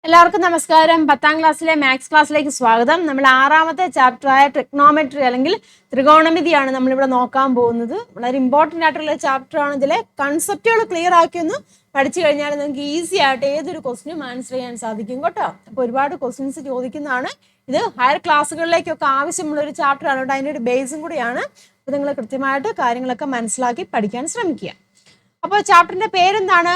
എല്ലാവർക്കും നമസ്കാരം. 10ാം ക്ലാസ്സിലെ മാത്സ് ക്ലാസ്സിലേക്ക് സ്വാഗതം. നമ്മൾ ആറാമത്തെ ചാപ്റ്ററായ ട്രിഗ്നോമെട്രി അല്ലെങ്കിൽ ത്രികോണമിതിയാണ് നമ്മളിവിടെ നോക്കാൻ പോകുന്നത്. വളരെ ഇമ്പോർട്ടൻ്റ് ആയിട്ടുള്ള ചാപ്റ്റർ ആണ്. ഇതിലെ കൺസെപ്റ്റുകൾ ക്ലിയർ ആക്കിയൊന്ന് പഠിച്ചു കഴിഞ്ഞാൽ നിങ്ങൾക്ക് ഈസി ആയിട്ട് ഏതൊരു ക്വസ്റ്റിനും ആൻസർ ചെയ്യാൻ സാധിക്കും കേട്ടോ. അപ്പോൾ ഒരുപാട് ക്വസ്റ്റ്യൻസ് ചോദിക്കുന്നതാണ്. ഇത് ഹയർ ക്ലാസ്സുകളിലേക്കൊക്കെ ആവശ്യമുള്ള ഒരു ചാപ്റ്റർ ആണ് കേട്ടോ. അതിൻ്റെ ഒരു ബേസും കൂടിയാണ്. അപ്പോൾ നിങ്ങൾ കൃത്യമായിട്ട് കാര്യങ്ങളൊക്കെ മനസ്സിലാക്കി പഠിക്കാൻ ശ്രമിക്കുക. അപ്പോൾ ചാപ്റ്ററിന്റെ പേരെന്താണ്?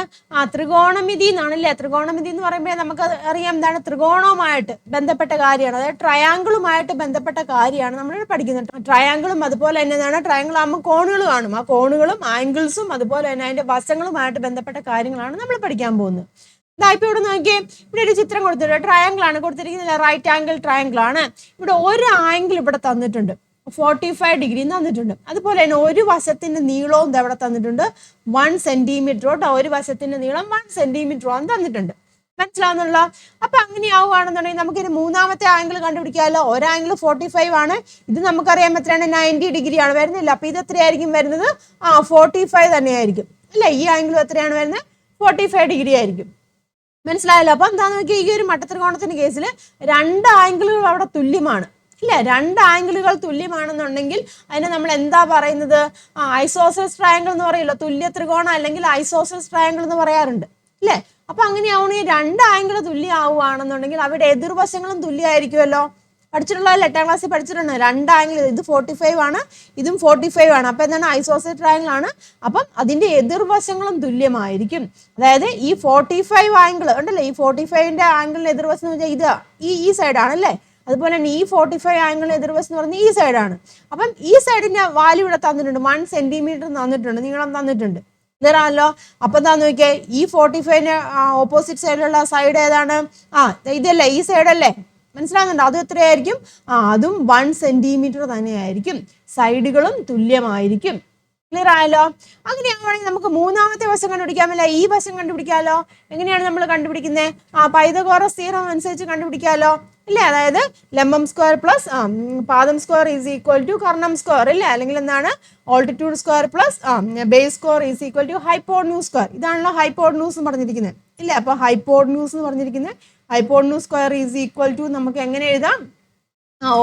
ത്രികോണമിതി എന്നാണല്ലേ. ത്രികോണമിതി എന്ന് പറയുമ്പോൾ നമുക്ക് അറിയാം എന്താണ്, ത്രികോണവുമായിട്ട് ബന്ധപ്പെട്ട കാര്യമാണ്. അതായത് ട്രയാങ്കിളുമായിട്ട് ബന്ധപ്പെട്ട കാര്യമാണ് നമ്മൾ പഠിക്കുന്നത്. ട്രയാങ്കിളും അതുപോലെ തന്നെ എന്താണ്, ട്രയാങ്കിൾ ആകുമ്പോൾ കോണുകൾ കാണും. ആ കോണുകളും ആംഗിൾസും അതുപോലെ തന്നെ അതിന്റെ വശങ്ങളുമായിട്ട് ബന്ധപ്പെട്ട കാര്യങ്ങളാണ് നമ്മൾ പഠിക്കാൻ പോകുന്നത്. ഇപ്പൊ ഇവിടെ നോക്കിയേ, ഇവിടെ ഒരു ചിത്രം കൊടുത്തിട്ടുണ്ട്. ട്രയാങ്കിൾ ആണ് കൊടുത്തിരിക്കുന്നത്, റൈറ്റ് ആംഗിൾ ട്രയാങ്കിൾ ആണ്. ഇവിടെ ഒരു ആംഗിൾ ഇവിടെ തന്നിട്ടുണ്ട്, 45 ഡിഗ്രി തന്നിട്ടുണ്ട്. അതുപോലെ തന്നെ ഒരു വശത്തിന്റെ നീളവും ഇവിടെ തന്നിട്ടുണ്ട്, 1 സെന്റിമീറ്റർ കേട്ടോ. ഒരു വശത്തിന്റെ നീളം 1 സെന്റിമീറ്റർ ആണ് തന്നിട്ടുണ്ട്. മനസ്സിലാവുന്നുള്ള? അപ്പൊ അങ്ങനെയാവുകയാണെന്നുണ്ടെങ്കിൽ നമുക്കൊരു മൂന്നാമത്തെ ആംഗിൾ കണ്ടുപിടിക്കാമല്ലോ. ഒരു ആംഗിൾ 45 ആണ്. ഇത് നമുക്കറിയാം എത്രയാണ്, 90 ഡിഗ്രി ആണ് വരുന്നില്ല. അപ്പൊ ഇത് എത്രയായിരിക്കും വരുന്നത്? 45 തന്നെയായിരിക്കും അല്ലെ. ഈ ആംഗിൾ എത്രയാണ് വരുന്നത്? 45 ഡിഗ്രി ആയിരിക്കും. മനസ്സിലായല്ലോ? അപ്പൊ എന്താന്ന് നോക്കിയാൽ ഈ ഒരു മട്ടത്രികോണത്തിന്റെ കേസിൽ രണ്ട് ആംഗിളുകൾ അവിടെ തുല്യമാണ് ഇല്ല. രണ്ട് ആംഗിളുകൾ തുല്യമാണെന്നുണ്ടെങ്കിൽ അതിനെ നമ്മൾ എന്താ പറയുന്നത്? ഐസോസെൽസ് ട്രയാങ്കിൾ എന്ന് പറയുമല്ലോ. തുല്യ ത്രികോണം അല്ലെങ്കിൽ ഐസോസെൽസ് ട്രയാങ്കിൾ എന്ന് പറയാറുണ്ട് അല്ലേ. അപ്പൊ അങ്ങനെയാവണെങ്കിൽ രണ്ട് ആംഗിൾ തുല്യമാവുകയാണെന്നുണ്ടെങ്കിൽ അവിടെ എതിർവശങ്ങളും തുല്യമായിരിക്കുമല്ലോ. പഠിച്ചിട്ടുള്ളതല്ലേ, 8ാം ക്ലാസ്സിൽ പഠിച്ചിട്ടുണ്ട്. രണ്ട് ആംഗിൾ, ഇത് 45 ആണ്, ഇതും 45 ആണ്. അപ്പൊ എന്താണ്, ഐസോസെൽ ട്രയാങ്കിൾ ആണ്. അപ്പം അതിന്റെ എതിർവശങ്ങളും തുല്യമായിരിക്കും. അതായത് ഈ 45 ആംഗിൾ ഉണ്ടല്ലോ, ഈ 45ന്റെ ആംഗിളിന്റെ എതിർവശം എന്ന് വെച്ചാൽ ഇത് ഈ സൈഡാണ് അല്ലേ. അതുപോലെ തന്നെ ഈ 45 ആംഗിളിന് എതിർവശം എന്ന് പറഞ്ഞാൽ ഈ സൈഡാണ്. അപ്പം ഈ സൈഡിന്റെ വാല്യൂ ഇവിടെ തന്നിട്ടുണ്ട്, 1 സെന്റിമീറ്റർ തന്നിട്ടുണ്ട്, നീളം തന്നിട്ടുണ്ട്. ക്ലിയർ ആണല്ലോ? അപ്പൊ എന്താന്ന് നോക്കിയേ, ഈ 45ന് ഓപ്പോസിറ്റ് സൈഡിലുള്ള സൈഡ് ഏതാണ്? ഇതല്ലേ, ഈ സൈഡല്ലേ. മനസ്സിലാകുന്നുണ്ടോ? അത് എത്രയായിരിക്കും? അതും 1 സെന്റിമീറ്റർ തന്നെയായിരിക്കും. സൈഡുകളും തുല്യമായിരിക്കും. ക്ലിയർ ആയല്ലോ? അങ്ങനെയാണെങ്കിൽ നമുക്ക് മൂന്നാമത്തെ വശം കണ്ടുപിടിക്കാമല്ലോ. ഈ വശം കണ്ടുപിടിക്കാമല്ലോ. എങ്ങനെയാണ് നമ്മൾ കണ്ടുപിടിക്കുന്നത്? പൈതഗോറസ് തിയറം അനുസരിച്ച് കണ്ടുപിടിക്കാമല്ലോ ഇല്ലേ. അതായത് ലംബം സ്ക്വയർ പ്ലസ് പാദം സ്ക്വയർ ഈസ് ഈക്വൽ ടു കർണം സ്ക്വയർ ഇല്ലേ. അല്ലെങ്കിൽ എന്താണ്, altitude square plus base square is equal to hypotenuse square. ഇതാണല്ലോ ഹൈപ്പോട്ടന്യൂസ് എന്ന് പറഞ്ഞിരിക്കുന്നത് ഇല്ലേ. അപ്പൊ ഹൈപ്പോട്ടന്യൂസ് എന്ന് പറഞ്ഞിരിക്കുന്നത്, hypotenuse square is equal to നമുക്ക് എങ്ങനെ എഴുതാം?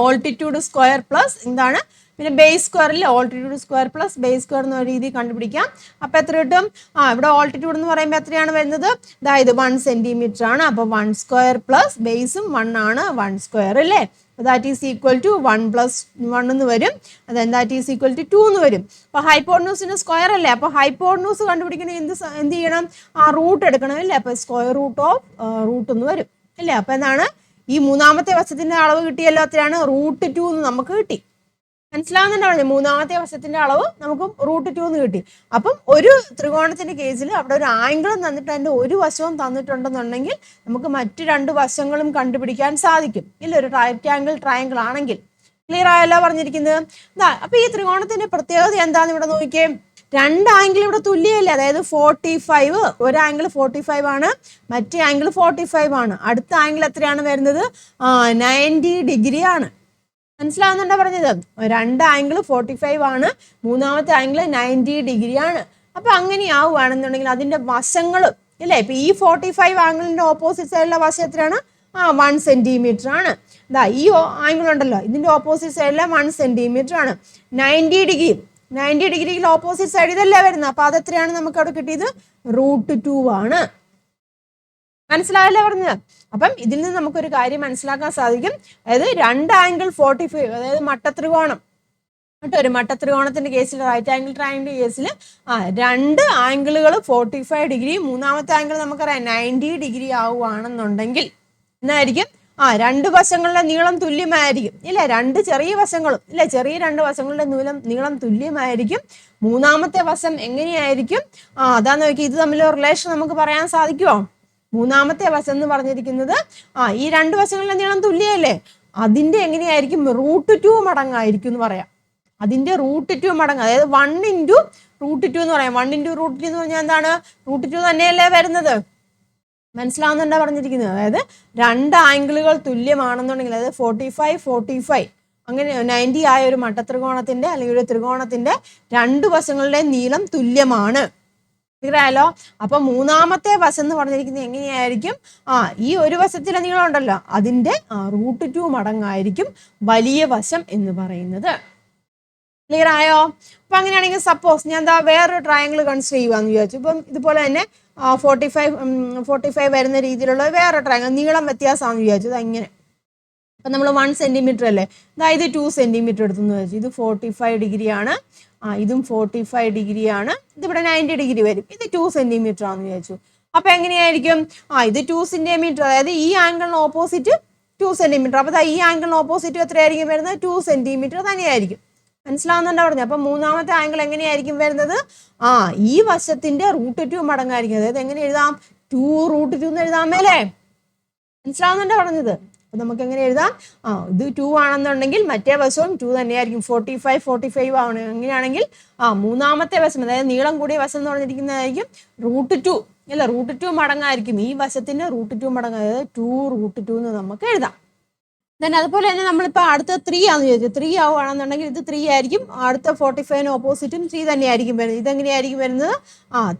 ഓൾട്ടിറ്റ്യൂഡ് സ്ക്വയർ പ്ലസ് എന്താണ്, പിന്നെ ബേസ് സ്ക്വയർ ഇല്ല, altitude square plus base square എന്ന രീതി കണ്ടുപിടിക്കാം. അപ്പൊ എത്ര കിട്ടും? ഇവിടെ ഓൾട്ടിറ്റ്യൂഡ് എന്ന് പറയുമ്പോൾ എത്രയാണ് വരുന്നത്? അതായത് 1 സെന്റിമീറ്റർ ആണ്. അപ്പൊ 1 സ്ക്വയർ പ്ലസ് ബേസും 1 ആണ്, 1 സ്ക്വയർ അല്ലേ. That is equal to 1 plus 1 എന്ന് വരും. അതായത് ദാറ്റ് ഈസ് ഈക്വൽ ടു 2 എന്ന് വരും. അപ്പൊ ഹൈപ്പോട്ടന്യൂസിന്റെ സ്ക്വയർ അല്ലേ. അപ്പൊ ഹൈപ്പോട്ടന്യൂസ് കണ്ടുപിടിക്കണമെങ്കിൽ എന്ത് ചെയ്യണം? റൂട്ട് എടുക്കണം അല്ലേ. അപ്പൊ സ്ക്വയർ റൂട്ട് ഓഫ് റൂട്ട് എന്ന് വരും അല്ലേ. അപ്പൊ എന്താണ്, ഈ മൂന്നാമത്തെ വശത്തിന്റെ അളവ് കിട്ടിയല്ലോ. എത്രയാണ്? √2 എന്ന് നമുക്ക് കിട്ടി. മനസ്സിലാവുന്നുണ്ടാവില്ലേ? മൂന്നാമത്തെ വശത്തിന്റെ അളവ് നമുക്ക് √2 എന്ന് കിട്ടി. അപ്പം ഒരു ത്രികോണത്തിന്റെ കേസിൽ അവിടെ ഒരു ആംഗിളും തന്നിട്ട് അതിന്റെ ഒരു വശവും തന്നിട്ടുണ്ടെന്നുണ്ടെങ്കിൽ നമുക്ക് മറ്റു രണ്ട് വശങ്ങളും കണ്ടുപിടിക്കാൻ സാധിക്കും ഇല്ല, ഒരു റൈറ്റ് ആംഗിൾ ട്രയാങ്കിൾ ആണെങ്കിൽ. ക്ലിയർ ആയല്ലോ പറഞ്ഞിരിക്കുന്നത്? അപ്പൊ ഈ ത്രികോണത്തിന്റെ പ്രത്യേകത എന്താന്ന് ഇവിടെ നോക്കിയേ. രണ്ട് ആംഗിൾ ഇവിടെ തുല്യമല്ലേ. അതായത് 45, ഒരു ആംഗിൾ 45 ആണ്, മറ്റേ ആംഗിൾ 45 ആണ്. അടുത്ത ആംഗിൾ എത്രയാണ് വരുന്നത്? 90 ഡിഗ്രി ആണ്. മനസ്സിലാവുന്നുണ്ടോ പറഞ്ഞത്? രണ്ട് ആംഗിൾ 45 ആണ്, മൂന്നാമത്തെ ആംഗിൾ 90 ഡിഗ്രി ആണ്. അപ്പൊ അങ്ങനെയാവുകയാണെന്നുണ്ടെങ്കിൽ അതിന്റെ വശങ്ങളും ഇല്ലേ. ഇപ്പൊ ഈ 45 ആംഗിളിന്റെ ഓപ്പോസിറ്റ് സൈഡിലെ വശം എത്രയാണ്? 1 സെന്റിമീറ്റർ ആണ്. ഈ ആംഗിൾ ഉണ്ടല്ലോ, ഇതിന്റെ ഓപ്പോസിറ്റ് സൈഡിലെ 1 സെന്റിമീറ്റർ ആണ്. 90 ഡിഗ്രിയിൽ ഓപ്പോസിറ്റ് സൈഡ് ഇതല്ലേ വരുന്നത്. അപ്പൊ അതെത്രയാണ് നമുക്ക് അവിടെ കിട്ടിയത്? √2 ആണ്. മനസ്സിലായല്ലേ പറഞ്ഞത്? അപ്പം ഇതിൽ നിന്ന് നമുക്കൊരു കാര്യം മനസ്സിലാക്കാൻ സാധിക്കും. അതായത് രണ്ട് ആംഗിൾ 45, അതായത് മട്ടത്രികോണം കേട്ടോ. ഒരു മട്ടത്രികോണത്തിന്റെ കേസിൽ, റൈറ്റ് ആംഗിൾ ട്രയാങ്കിൾ കേസിൽ രണ്ട് ആംഗിളുകൾ 45 ഡിഗ്രി, മൂന്നാമത്തെ ആംഗിൾ നമുക്കറിയാം 90 ഡിഗ്രി ആവുകയാണെന്നുണ്ടെങ്കിൽ എന്നായിരിക്കും? രണ്ട് വശങ്ങളുടെ നീളം തുല്യമായിരിക്കും ഇല്ലേ. രണ്ട് ചെറിയ വശങ്ങളും ഇല്ലേ, ചെറിയ രണ്ട് വശങ്ങളുടെ നീളം തുല്യമായിരിക്കും. മൂന്നാമത്തെ വശം എങ്ങനെയായിരിക്കും? അതാന്ന് നോക്കി, ഇത് തമ്മിലുള്ള റിലേഷൻ നമുക്ക് പറയാൻ സാധിക്കുമോ? മൂന്നാമത്തെ വശം എന്ന് പറഞ്ഞിരിക്കുന്നത് ഈ രണ്ട് വശങ്ങളുടെ നീളം തുല്യമല്ലേ, അതിന്റെ എങ്ങനെയായിരിക്കും? √2 മടങ്ങായിരിക്കും എന്ന് പറയാം. അതിന്റെ √2 മടങ്ങ്, അതായത് 1 × √2 എന്ന് പറയാം. 1 × √2 എന്ന് പറഞ്ഞാൽ എന്താണ്? √2 തന്നെയല്ലേ വരുന്നത്. മനസ്സിലാവുന്നുണ്ടോ പറഞ്ഞിരിക്കുന്നത്? അതായത് രണ്ട് ആംഗിളുകൾ തുല്യമാണെന്നുണ്ടെങ്കിൽ, അതായത് 45 അങ്ങനെ 90 ആയ ഒരു മട്ടത്രികോണത്തിന്റെ അല്ലെങ്കിൽ ഒരു ത്രികോണത്തിന്റെ രണ്ട് വശങ്ങളുടെ നീളം തുല്യമാണ്. ക്ലിയറായല്ലോ? അപ്പൊ മൂന്നാമത്തെ വശം എന്ന് പറഞ്ഞിരിക്കുന്നത് എങ്ങനെയായിരിക്കും? ഈ ഒരു വശത്തിലെ നീളം ഉണ്ടല്ലോ, അതിന്റെ √2 മടങ്ങായിരിക്കും വലിയ വശം എന്ന് പറയുന്നത്. ക്ലിയർ ആയോ? അപ്പൊ അങ്ങനെയാണെങ്കിൽ സപ്പോസ് ഞാൻ എന്താ വേറൊരു ട്രയാങ്കിൾ കൺസിഡർ ചെയ്യുവാന്ന് വിചാരിച്ചു. ഇപ്പം ഇതുപോലെ തന്നെ 45 വരുന്ന രീതിയിലുള്ള വേറെ ട്രയാങ്കിൾ, നീളം വ്യത്യാസമാണെന്ന് വിചാരിച്ചു. ഇങ്ങനെ അപ്പം നമ്മൾ 1 സെന്റിമീറ്റർ അല്ലേ, അതായത് 2 സെന്റിമീറ്റർ എടുത്തെന്ന് വെച്ചു. ഇത് 45 ഡിഗ്രി ആണ്, ഇതും 45 ഡിഗ്രി ആണ്, ഇതിവിടെ 90 ഡിഗ്രി വരും. ഇത് 2 സെന്റിമീറ്റർ ആണെന്ന് വിചാരിച്ചു. അപ്പൊ എങ്ങനെയായിരിക്കും? ഇത് 2 സെന്റിമീറ്റർ, അതായത് ഈ ആംഗിളിന് ഓപ്പോസിറ്റ് 2 സെന്റിമീറ്റർ. അപ്പൊ ഈ ആംഗിളിന് ഓപ്പോസിറ്റ് എത്രയായിരിക്കും വരുന്നത്? 2 സെന്റിമീറ്റർ തന്നെയായിരിക്കും. മനസ്സിലാവുന്നുണ്ടോ പറഞ്ഞു? അപ്പൊ മൂന്നാമത്തെ ആംഗിൾ എങ്ങനെയായിരിക്കും വരുന്നത്? ഈ വശത്തിന്റെ √2 മടങ്ങായിരിക്കും. അതായത് എങ്ങനെ എഴുതാം? 2√2 എന്ന് എഴുതാം അല്ലേ? മനസ്സിലാവുന്നുണ്ടോ പറഞ്ഞത്? അപ്പൊ നമുക്ക് എങ്ങനെ എഴുതാം? ഇത് 2 ആണെന്നുണ്ടെങ്കിൽ മറ്റേ വശവും 2 തന്നെയായിരിക്കും. 45 ആണ്. അങ്ങനെയാണെങ്കിൽ മൂന്നാമത്തെ വശം, അതായത് നീളം കൂടിയ വശം എന്ന് പറഞ്ഞിരിക്കുന്നതായിരിക്കും √2 അല്ല, √2 മടങ്ങായിരിക്കും. ഈ വശത്തിന്റെ √2 മടങ്ങ്, അതായത് 2√2 എന്ന് നമുക്ക് എഴുതാം. then അതുപോലെ തന്നെ നമ്മളിപ്പോൾ അടുത്ത 3 ആണെന്ന് ചോദിച്ചു. 3 ആവുകയാണെന്നുണ്ടെങ്കിൽ ഇത് 3 ആയിരിക്കും. അടുത്ത 45 ഓപ്പോസിറ്റും 3 തന്നെയായിരിക്കും വരുന്നത്. ഇതെങ്ങനെയായിരിക്കും വരുന്നത്?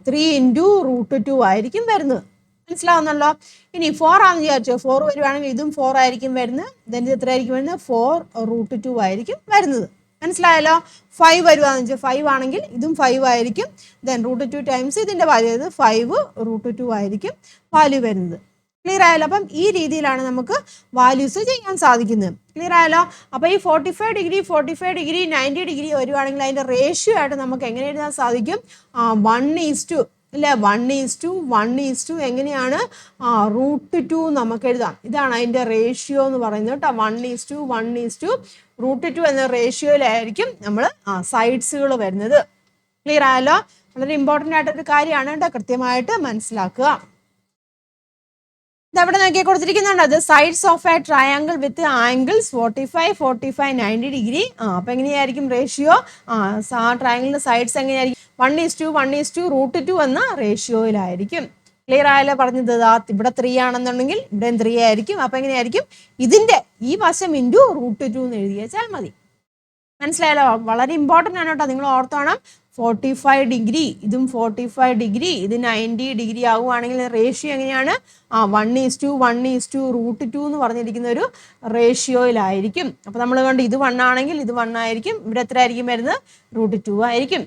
3 × √2 ആയിരിക്കും വരുന്നത്. മനസ്സിലാവുന്നല്ലോ? ഇനി 4 ആണെന്ന് വിചാരിച്ചോ. 4 വരുവാണെങ്കിൽ ഇതും 4 ആയിരിക്കും വരുന്നത്. then ഇത് എത്ര ആയിരിക്കും വരുന്നത്? 4√2 ആയിരിക്കും വരുന്നത്. മനസ്സിലായല്ലോ? 5 വരുവാന്ന് വെച്ചാൽ 5 ആണെങ്കിൽ ഇതും 5 ആയിരിക്കും. then √2 ടൈംസ് ഇതിന്റെ വാല്യൂ, അതായത് 5√2 ആയിരിക്കും വാല്യൂ വരുന്നത്. ക്ലിയർ ആയല്ലോ? അപ്പം ഈ രീതിയിലാണ് നമുക്ക് വാല്യൂസ് ചെയ്യാൻ സാധിക്കുന്നത്. ക്ലിയർ ആയല്ലോ? അപ്പൊ ഈ 45 ഡിഗ്രി 90 ഡിഗ്രി വരുവാണെങ്കിൽ അതിന്റെ റേഷ്യോ ആയിട്ട് നമുക്ക് എങ്ങനെ എഴുതാൻ സാധിക്കും? 1:2 അല്ലെ, 1:1 എങ്ങനെയാണ്? √2 നമുക്ക് എഴുതാം. ഇതാണ് അതിന്റെ റേഷ്യോ എന്ന് പറയുന്നത് കേട്ടോ. 1:1 √2 എന്ന റേഷ്യോയിലായിരിക്കും നമ്മൾ സൈഡ്സുകൾ വരുന്നത്. ക്ലിയർ ആയല്ലോ? വളരെ ഇമ്പോർട്ടൻ്റ് ആയിട്ടൊരു കാര്യമാണ് കേട്ടോ, കൃത്യമായിട്ട് മനസ്സിലാക്കുക. ഇതവിടെ നോക്കിയാൽ കൊടുത്തിരിക്കുന്നുണ്ട്, അത് sides of A triangle with angles 45, 90 degree. അപ്പൊ എങ്ങനെയായിരിക്കും റേഷ്യോ? ആ ട്രയാങ്കിളിന്റെ സൈഡ്സ് എങ്ങനെയായിരിക്കും? 1:1 √2 എന്ന റേഷ്യോയിലായിരിക്കും. ക്ലിയർ ആയല്ലോ പറഞ്ഞത്? ഇവിടെ 3 ആണെന്നുണ്ടെങ്കിൽ ഇവിടെ 3 ആയിരിക്കും. അപ്പൊ എങ്ങനെയായിരിക്കും? ഇതിന്റെ ഈ വശം × √2 എന്ന് എഴുതി വെച്ചാൽ മതി. മനസ്സിലായല്ലോ? വളരെ ഇമ്പോർട്ടൻ്റ് ആണ് കേട്ടോ, നിങ്ങൾ ഓർത്തോണം. 45 ഡിഗ്രി, ഇതും 45 ഡിഗ്രി, ഇത് 90 ഡിഗ്രി ആവുകയാണെങ്കിൽ റേഷ്യോ എങ്ങനെയാണ്? 1:1 √2 എന്ന് പറഞ്ഞിരിക്കുന്ന ഒരു റേഷ്യോയിലായിരിക്കും. അപ്പൊ നമ്മൾ കണ്ട് ഇത് 1 ആണെങ്കിൽ ഇത് 1 ആയിരിക്കും. ഇവിടെ എത്ര ആയിരിക്കും വരുന്നത്? √2 ആയിരിക്കും.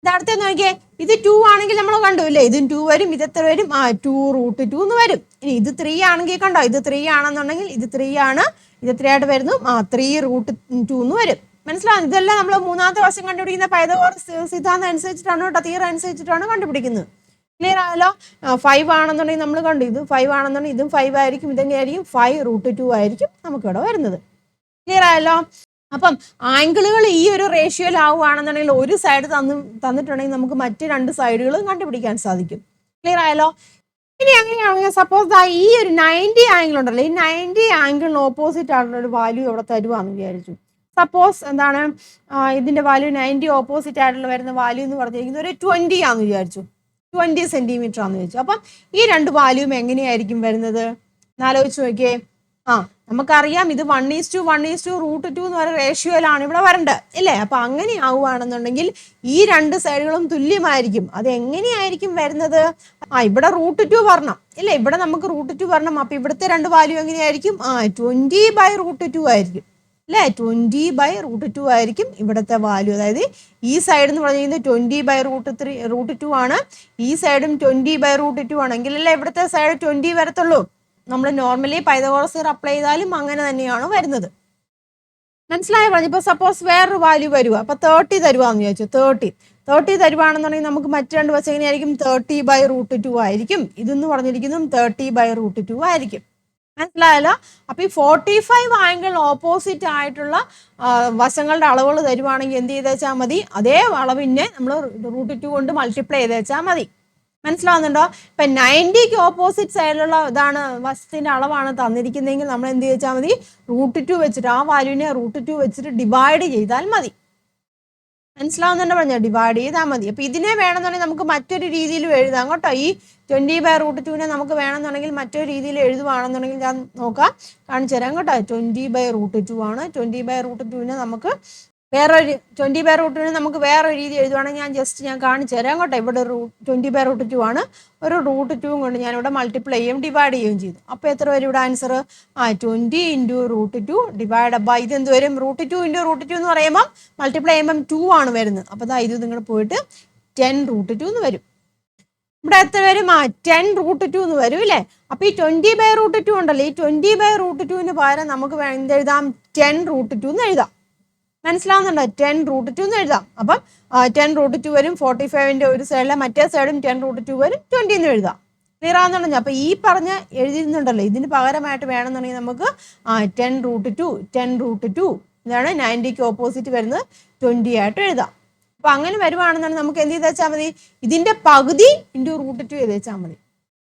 ഇതടുത്ത് നോക്കിയേ, ഇത് 2 ആണെങ്കിൽ നമ്മൾ കണ്ടു ഇല്ലേ, ഇതും 2 വരും. ഇത് എത്ര വരും? 2√2 എന്ന് വരും. ഇനി ഇത് 3 ആണെങ്കിൽ കണ്ടോ, ഇത് 3 ആണെന്നുണ്ടെങ്കിൽ ഇത് 3 ആണ്. ഇത് എത്രയായിട്ട് വരുന്നു? 3√2 എന്ന് വരും. മനസ്സിലാവും? ഇതെല്ലാം നമ്മൾ മൂന്നാമത്തെ വശം കണ്ടുപിടിക്കുന്ന പൈതഗോറസ് സിദ്ധാന്തം അനുസരിച്ചിട്ടാണ് കേട്ടോ, തിയറി അനുസരിച്ചിട്ടാണ് കണ്ടുപിടിക്കുന്നത്. ക്ലിയർ ആയല്ലോ? 5 ആണെന്നുണ്ടെങ്കിൽ നമ്മൾ കണ്ടു, ഇത് 5 ആണെന്നുണ്ടെങ്കിൽ ഇതും 5 ആയിരിക്കും. ഇതെങ്ങനെയായിരിക്കും? 5√2 ആയിരിക്കും നമുക്ക് ഇവിടെ വരുന്നത്. ക്ലിയർ ആയല്ലോ? അപ്പം ആംഗിളുകൾ ഈ ഒരു റേഷ്യോയിലാവുകയാണെന്നുണ്ടെങ്കിൽ ഒരു സൈഡ് തന്നിട്ടുണ്ടെങ്കിൽ നമുക്ക് മറ്റ് 2 സൈഡുകളും കണ്ടുപിടിക്കാൻ സാധിക്കും. ക്ലിയർ ആയല്ലോ? ഇനി അങ്ങനെയാണെങ്കിൽ സപ്പോസ് ഈ ഒരു 90 ആംഗിൾ ഉണ്ടല്ലോ, ഈ 90 ആംഗിളിന് ഓപ്പോസിറ്റ് ആയിട്ടുള്ള ഒരു വാല്യൂ ഇവിടെ തരുവാന്ന് വിചാരിച്ചു. സപ്പോസ് എന്താണ് ഇതിന്റെ വാല്യൂ 90 ഓപ്പോസിറ്റ് ആയിട്ടുള്ള വരുന്ന വാല്യൂ എന്ന് പറഞ്ഞിരിക്കുന്നത് ഒരു 20 ആണെന്ന് വിചാരിച്ചു. 20 സെന്റിമീറ്റർ ആണെന്ന് വിചാരിച്ചു. അപ്പം ഈ 2 വാല്യൂം എങ്ങനെയായിരിക്കും വരുന്നത്? എന്നാലോചിച്ച് നോക്കിയേ. നമുക്കറിയാം ഇത് 1:1 √2 എന്ന് പറയുന്ന റേഷ്യോയിലാണ് ഇവിടെ വരേണ്ടത് ഇല്ലേ? അപ്പൊ അങ്ങനെ ആവുകയാണെന്നുണ്ടെങ്കിൽ ഈ 2 സൈഡുകളും തുല്യമായിരിക്കും. അത് എങ്ങനെയായിരിക്കും വരുന്നത്? ഇവിടെ √2 വരണം ഇല്ലേ? ഇവിടെ നമുക്ക് √2 വരണം. അപ്പൊ ഇവിടുത്തെ 2 വാല്യൂ എങ്ങനെയായിരിക്കും? 20/√2 ആയിരിക്കും അല്ലേ? 20/√2 ആയിരിക്കും ഇവിടുത്തെ വാല്യൂ. അതായത് ഈ സൈഡ് എന്ന് പറഞ്ഞിരിക്കുന്നത് 20/√2 ആണ്. ഈ സൈഡും 20/√2 ആണെങ്കിൽ അല്ലേ ഇവിടുത്തെ സൈഡ് 20 വരത്തുള്ളൂ. നമ്മൾ നോർമലി പൈതഗോറസ് തിയറം അപ്ലൈ ചെയ്താലും അങ്ങനെ തന്നെയാണ് വരുന്നത്. മനസ്സിലായോ പറഞ്ഞു? ഇപ്പൊ സപ്പോസ് വേറൊരു വാല്യൂ വരുക, അപ്പൊ 30 തരുവാന്ന് വിചാരിച്ചു. 30 തരുവാണെന്നുണ്ടെങ്കിൽ നമുക്ക് മറ്റു 2 വശം എങ്ങനെയായിരിക്കും? 30/√2 ആയിരിക്കും. ഇതെന്ന് പറഞ്ഞിരിക്കുന്നതും 30/√2 ആയിരിക്കും. മനസ്സിലായല്ലോ? അപ്പൊ ഈ 45 ആംഗിൾ ഓപ്പോസിറ്റ് ആയിട്ടുള്ള വശങ്ങളുടെ അളവുകൾ തരുവാണെങ്കിൽ എന്ത് ചെയ്തേച്ചാൽ മതി? അതേ അളവിനെ നമ്മൾ √2 കൊണ്ട് മൾട്ടിപ്ലൈ ചെയ്തേച്ചാൽ മതി. മനസ്സിലാവുന്നുണ്ടോ? ഇപ്പൊ 90ക്ക് ഓപ്പോസിറ്റ് സൈഡിലുള്ള ഇതാണ് വശത്തിന്റെ അളവാണ് തന്നിരിക്കുന്നതെങ്കിൽ നമ്മൾ എന്ത് ചെയ്താൽ മതി? √2 വെച്ചിട്ട് ആ വാല്യൂവിനെ √2 വെച്ചിട്ട് ഡിവൈഡ് ചെയ്താൽ മതി. മനസ്സിലാവുന്നുണ്ടോ പറഞ്ഞോ? ഡിവൈഡ് ചെയ്താൽ മതി. അപ്പൊ ഇതിനെ വേണമെന്നുണ്ടെങ്കിൽ നമുക്ക് മറ്റൊരു രീതിയിൽ എഴുതാം കേട്ടോ. ഈ 20/√2 നമുക്ക് വേണമെന്നുണ്ടെങ്കിൽ മറ്റൊരു രീതിയിൽ എഴുതുവാണെന്നുണ്ടെങ്കിൽ ഞാൻ നോക്കാം, കാണിച്ചു തരാം കേട്ടോ. 20/√2 ആണ്. 20/√2 നമുക്ക് വേറൊരു 20/√2 നമുക്ക് വേറൊരു രീതി എഴുതുവാണെങ്കിൽ ഞാൻ കാണിച്ചു തരാം കേട്ടോ. ഇവിടെ ഒരു 20/√2 ആണ്. ഒരു √2 കൊണ്ട് ഞാനിവിടെ മൾട്ടിപ്ലൈ ചെയ്യും, ഡിവൈഡ് ചെയ്യുകയും ചെയ്തു. അപ്പോൾ എത്ര വരും ഇവിടെ ആൻസർ? 20 × √2 ഡിവൈഡ് ബൈ ഇതെന്ത് വരും? √2 × √2 എന്ന് പറയുമ്പോൾ മൾട്ടിപ്ലൈ ചെയ്യുമ്പം 2 ആണ് വരുന്നത്. അപ്പോൾ ഇത് നിങ്ങൾ പോയിട്ട് 10√2 എന്ന് വരും. ഇവിടെ എത്ര വരും? 10√2 എന്ന് വരും ഇല്ലേ? അപ്പോൾ ഈ 20/√2 ഉണ്ടല്ലോ, ഈ 20/√2 പകരം നമുക്ക് എന്തെഴുതാം? 10√2 എന്ന് എഴുതാം. മനസ്സിലാവുന്നുണ്ടോ? 10√2 എന്ന് എഴുതാം. അപ്പം 10√2 വരും. 45ന്റെ ഒരു സൈഡിലെ മറ്റേ സൈഡും 10√2 വരും. 20 എന്ന് എഴുതാം. ക്ലിയർ ആവുന്നുണ്ടോ? അപ്പൊ ഈ പറഞ്ഞ എഴുതിയിരുന്നുണ്ടല്ലോ, ഇതിന് പകരമായിട്ട് വേണമെന്നുണ്ടെങ്കിൽ നമുക്ക് 10√2 ഇതാണ് 90ക്ക് ഓപ്പോസിറ്റ് വരുന്നത് 20 ആയിട്ട് എഴുതാം. അപ്പൊ അങ്ങനെ വരുവാണെന്നുണ്ടെങ്കിൽ നമുക്ക് എന്ത് ചെയ്ത് വെച്ചാൽ മതി? ഇതിന്റെ പകുതി × √2 ചെയ്ത് വെച്ചാൽ മതി.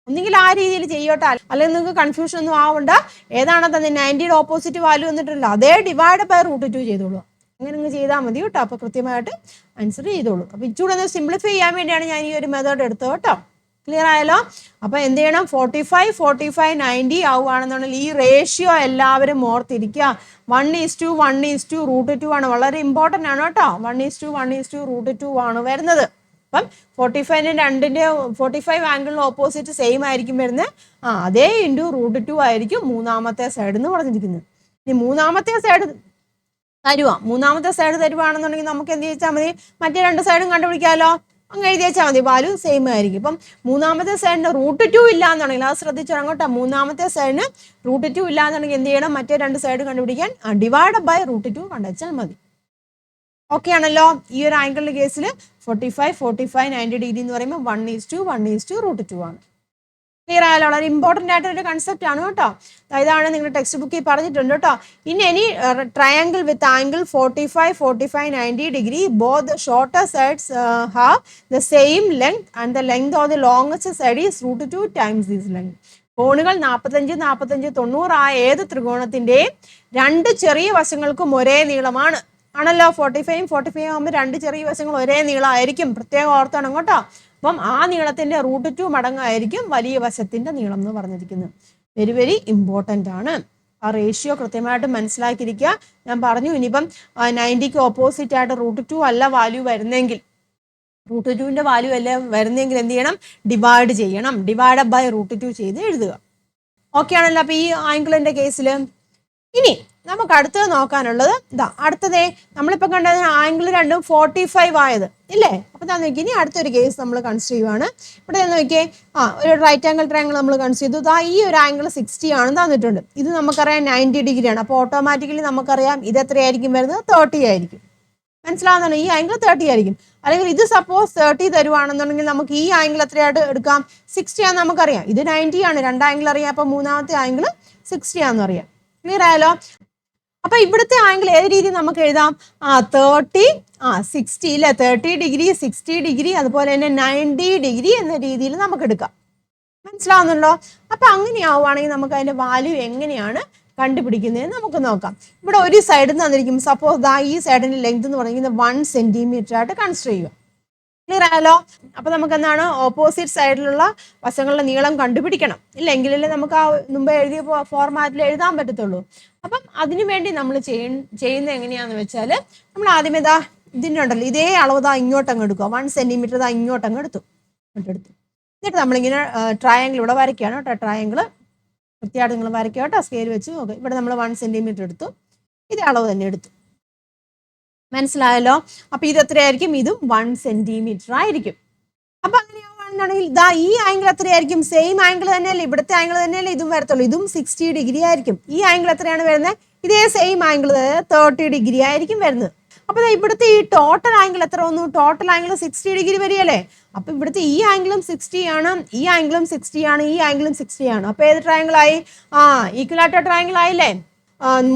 ഒന്നെങ്കിൽ ആ രീതിയിൽ ചെയ്യോട്ടെ, അല്ലെങ്കിൽ നിങ്ങൾക്ക് കൺഫ്യൂഷൻ ഒന്നും ആവണ്ട. ഏതാണോ തന്നെ 90യുടെ ഓപ്പോസിറ്റ് വാല്യൂ വന്നിട്ടില്ല, അതേ ഡിവൈഡ് ബൈ √2 ചെയ്തോളൂ. അങ്ങനെ നിങ്ങൾ ചെയ്താൽ മതി കേട്ടോ. അപ്പോൾ കൃത്യമായിട്ട് ആൻസർ ചെയ്തോളൂ. അപ്പോൾ ഇച്ചൂടെ ഒന്ന് സിംപ്ലിഫൈ ചെയ്യാൻ വേണ്ടിയാണ് ഞാൻ ഈ ഒരു മെത്തേഡ് എടുത്തത് കേട്ടോ. ക്ലിയർ ആയല്ലോ? അപ്പോൾ എന്ത് ചെയ്യണം? 45, 45, 90 ആവുകയാണെന്നുണ്ടെങ്കിൽ ഈ റേഷ്യോ എല്ലാവരും ഓർത്തിരിക്കുക. 1:1:√2 ആണ്. വളരെ ഇമ്പോർട്ടൻ്റ് ആണ് കേട്ടോ. 1:1:√2 ആണ് വരുന്നത്. അപ്പം 45 ആംഗിളിന് ഓപ്പോസിറ്റ് സെയിം ആയിരിക്കും വരുന്നത്. അതേ × √2 ആയിരിക്കും മൂന്നാമത്തെ സൈഡ് എന്ന് പറഞ്ഞിരിക്കുന്നത്. ഇനി മൂന്നാമത്തെ സൈഡ് തരുവാണെന്നുണ്ടെങ്കിൽ നമുക്ക് എന്ത് ചെയ്താൽ മതി? മറ്റേ രണ്ട് സൈഡും കണ്ടുപിടിക്കാമല്ലോ. അങ്ങ് എഴുതി വെച്ചാൽ മതി. വാല്യൂ സെയിം ആയിരിക്കും. ഇപ്പം മൂന്നാമത്തെ സൈഡിന് √2 ഇല്ല എന്നുണ്ടെങ്കിൽ അത് ശ്രദ്ധിച്ചോളാം കേട്ടോ. മൂന്നാമത്തെ സൈഡിന് √2 ഇല്ല എന്നുണ്ടെങ്കിൽ എന്ത് ചെയ്യണം? മറ്റേ രണ്ട് സൈഡ് കണ്ടുപിടിക്കാൻ ഡിവൈഡ് ബൈ √2 കണ്ടുവച്ചാൽ മതി. ഓക്കെ ആണല്ലോ? ഈ ഒരു ആംഗിളിന്റെ കേസിൽ 45, 45, 90 ഡിഗ്രി എന്ന് പറയുമ്പോൾ 1:1:√2 ആണ്. ക്ലിയർ ആയാലോ? വളരെ ഇമ്പോർട്ടൻ്റ് ആയിട്ടൊരു കൺസെപ്റ്റ് ആണ് കേട്ടോ. ഇതാണ് നിങ്ങളുടെ ടെക്സ്റ്റ് ബുക്കിൽ പറഞ്ഞിട്ടുണ്ട് കേട്ടോ. In any triangle with angle 45, 45, 90 degree both the shorter sides have the same length and the length of the longest side is √2 times this length. കോണുകൾ 45, 45, 90 ആ ഏത് ത്രികോണത്തിൻ്റെയും രണ്ട് ചെറിയ വശങ്ങൾക്കും ഒരേ നീളമാണ്. ആണല്ലോ? 45, 45 ആകുമ്പോൾ രണ്ട് ചെറിയ വശങ്ങൾ ഒരേ നീളമായിരിക്കും. പ്രത്യേകം ഓർത്തോണം കേട്ടോ. അപ്പം ആ നീളത്തിന്റെ √2 മടങ്ങായിരിക്കും വലിയ വശത്തിന്റെ നീളം എന്ന് പറഞ്ഞിരിക്കുന്നത്. വെരി വെരി ഇമ്പോർട്ടൻ്റ് ആണ്. ആ റേഷ്യോ കൃത്യമായിട്ട് മനസ്സിലാക്കിയിരിക്കുക. ഞാൻ പറഞ്ഞു ഇനിയിപ്പം 90ക്ക് ഓപ്പോസിറ്റ് ആയിട്ട് √2 അല്ല വാല്യൂ വരുന്നെങ്കിൽ, √2ന്റെ വാല്യൂ അല്ല വരുന്നെങ്കിൽ എന്ത് ചെയ്യണം? ഡിവൈഡ് ചെയ്യണം. ഡിവൈഡ് ബൈ √2 ചെയ്ത് എഴുതുക. ഓക്കെ ആണല്ലോ? അപ്പൊ ഈ ആംഗിളിന്റെ കേസിൽ ഇനി നമുക്ക് അടുത്തത് നോക്കാനുള്ളത് അടുത്തതേ നമ്മളിപ്പോൾ കണ്ടത് ആംഗിൾ രണ്ടും 45 ആയത് ഇല്ലേ? അപ്പോൾ ഞാൻ നോക്കി ഇനി അടുത്തൊരു കേസ് നമ്മൾ കൺസിഡർ ചെയ്യുവാണ്. ഇവിടെ നോക്കിയേ, ഒരു റൈറ്റ് ആംഗിൾ ട്രയാംഗിൾ നമ്മൾ കൺസിഡർ ചെയ്തു. ഈ ഒരു ആംഗിൾ 60 ആണ് തന്നിട്ടുണ്ട്. ഇത് നമുക്കറിയാം 90 ഡിഗ്രിയാണ്. അപ്പോൾ ഓട്ടോമാറ്റിക്കലി നമുക്കറിയാം ഇത് എത്രയായിരിക്കും വരുന്നത്? 30 ആയിരിക്കും. മനസ്സിലാവുന്നതാണ്? ഈ ആംഗിൾ 30 ആയിരിക്കും. അല്ലെങ്കിൽ ഇത് സപ്പോസ് 30 തരുവാണെന്നുണ്ടെങ്കിൽ നമുക്ക് ഈ ആംഗിൾ എത്രയായിട്ട് എടുക്കാം? 60 ആണെന്ന് നമുക്കറിയാം. ഇത് 90 ആണ്. രണ്ട് ആംഗിൾ അറിയാം. അപ്പോൾ മൂന്നാമത്തെ ആംഗിൾ 60 ആണെന്ന് അറിയാം. ക്ലിയർ ആയാലോ? അപ്പൊ ഇവിടുത്തെ ആംഗിൾ ഏത് രീതിയിൽ നമുക്ക് എഴുതാം? 30, 60 ഇല്ലേ? 30 ഡിഗ്രി, 60 ഡിഗ്രി, അതുപോലെ തന്നെ 90 ഡിഗ്രി എന്ന രീതിയിൽ നമുക്ക് എടുക്കാം. മനസ്സിലാവുന്നുണ്ടോ? അപ്പൊ അങ്ങനെ ആവുകയാണെങ്കിൽ നമുക്ക് അതിന്റെ വാല്യൂ എങ്ങനെയാണ് കണ്ടുപിടിക്കുന്നതെന്ന് നമുക്ക് നോക്കാം. ഇവിടെ ഒരു സൈഡിൽ തന്നിരിക്കും. സപ്പോസ് ഈ സൈഡിന്റെ ലെങ്ത് എന്ന് പറഞ്ഞിരിക്കുന്നത് 1 സെന്റിമീറ്റർ ആയിട്ട് കൺസിഡർ ചെയ്യുക. ക്ലിയർ ആയാലോ? അപ്പൊ നമുക്ക് എന്താണ്? ഓപ്പോസിറ്റ് സൈഡിലുള്ള വശങ്ങളുടെ നീളം കണ്ടുപിടിക്കണം. ഇല്ലെങ്കിലല്ലേ നമുക്ക് ആ മുമ്പ് എഴുതിയ ഫോർമാറ്റിൽ എഴുതാൻ പറ്റത്തുള്ളൂ. അപ്പം അതിനുവേണ്ടി നമ്മൾ ചെയ്യുന്നത് എങ്ങനെയാന്ന് വെച്ചാൽ, നമ്മൾ ആദ്യമേ ഇതിൻ്റെ ഉണ്ടല്ലോ ഇതേ അളവ് ഇങ്ങോട്ടങ്ങ് എടുക്കുക. 1 സെന്റിമീറ്റർ ഇങ്ങോട്ടങ്ങ് എടുത്തു. എന്നിട്ട് നമ്മളിങ്ങനെ ട്രയാങ്കിൾ ഇവിടെ വരയ്ക്കുകയാണ് കേട്ടോ. ട്രയാങ്കിൾ കൃത്യമായിട്ട് നിങ്ങൾ വരയ്ക്കുക കേട്ടോ. സ്കെയിൽ വെച്ച് നോക്കുക. ഇവിടെ നമ്മൾ 1 സെന്റിമീറ്റർ എടുത്തു. ഇതേ അളവ് തന്നെ എടുത്തു. മനസ്സിലായല്ലോ? അപ്പൊ ഇത് എത്രയായിരിക്കും? ഇതും 1 സെന്റിമീറ്റർ ആയിരിക്കും. അപ്പൊ അങ്ങനെയാണെന്നുണ്ടെങ്കിൽ ഈ ആംഗിൾ എത്രയായിരിക്കും? സെയിം ആംഗിൾ തന്നെയല്ലേ? ഇവിടുത്തെ ആംഗിൾ തന്നെയല്ലേ ഇതും വരത്തുള്ളൂ. ഇതും 60 ഡിഗ്രി ആയിരിക്കും. ഈ ആംഗിൾ എത്രയാണ് വരുന്നത്? ഇതേ സെയിം ആംഗിൾ 30 ഡിഗ്രി ആയിരിക്കും വരുന്നത്. അപ്പൊ ഇവിടുത്തെ ഈ ടോട്ടൽ ആംഗിൾ എത്ര വന്നു? ടോട്ടൽ ആംഗിൾ 60 ഡിഗ്രി വരികയല്ലേ? അപ്പൊ ഇവിടുത്തെ ഈ ആംഗിളും 60 ആണ്, ഈ ആംഗിളും 60 ആണ്, ഈ ആംഗിളും 60 ആണ്. അപ്പൊ ഏത് ട്രയാങ്കിൾ ആയി? ഈക്വലാറ്റർ ട്രയാങ്കിൾ ആയില്ലേ?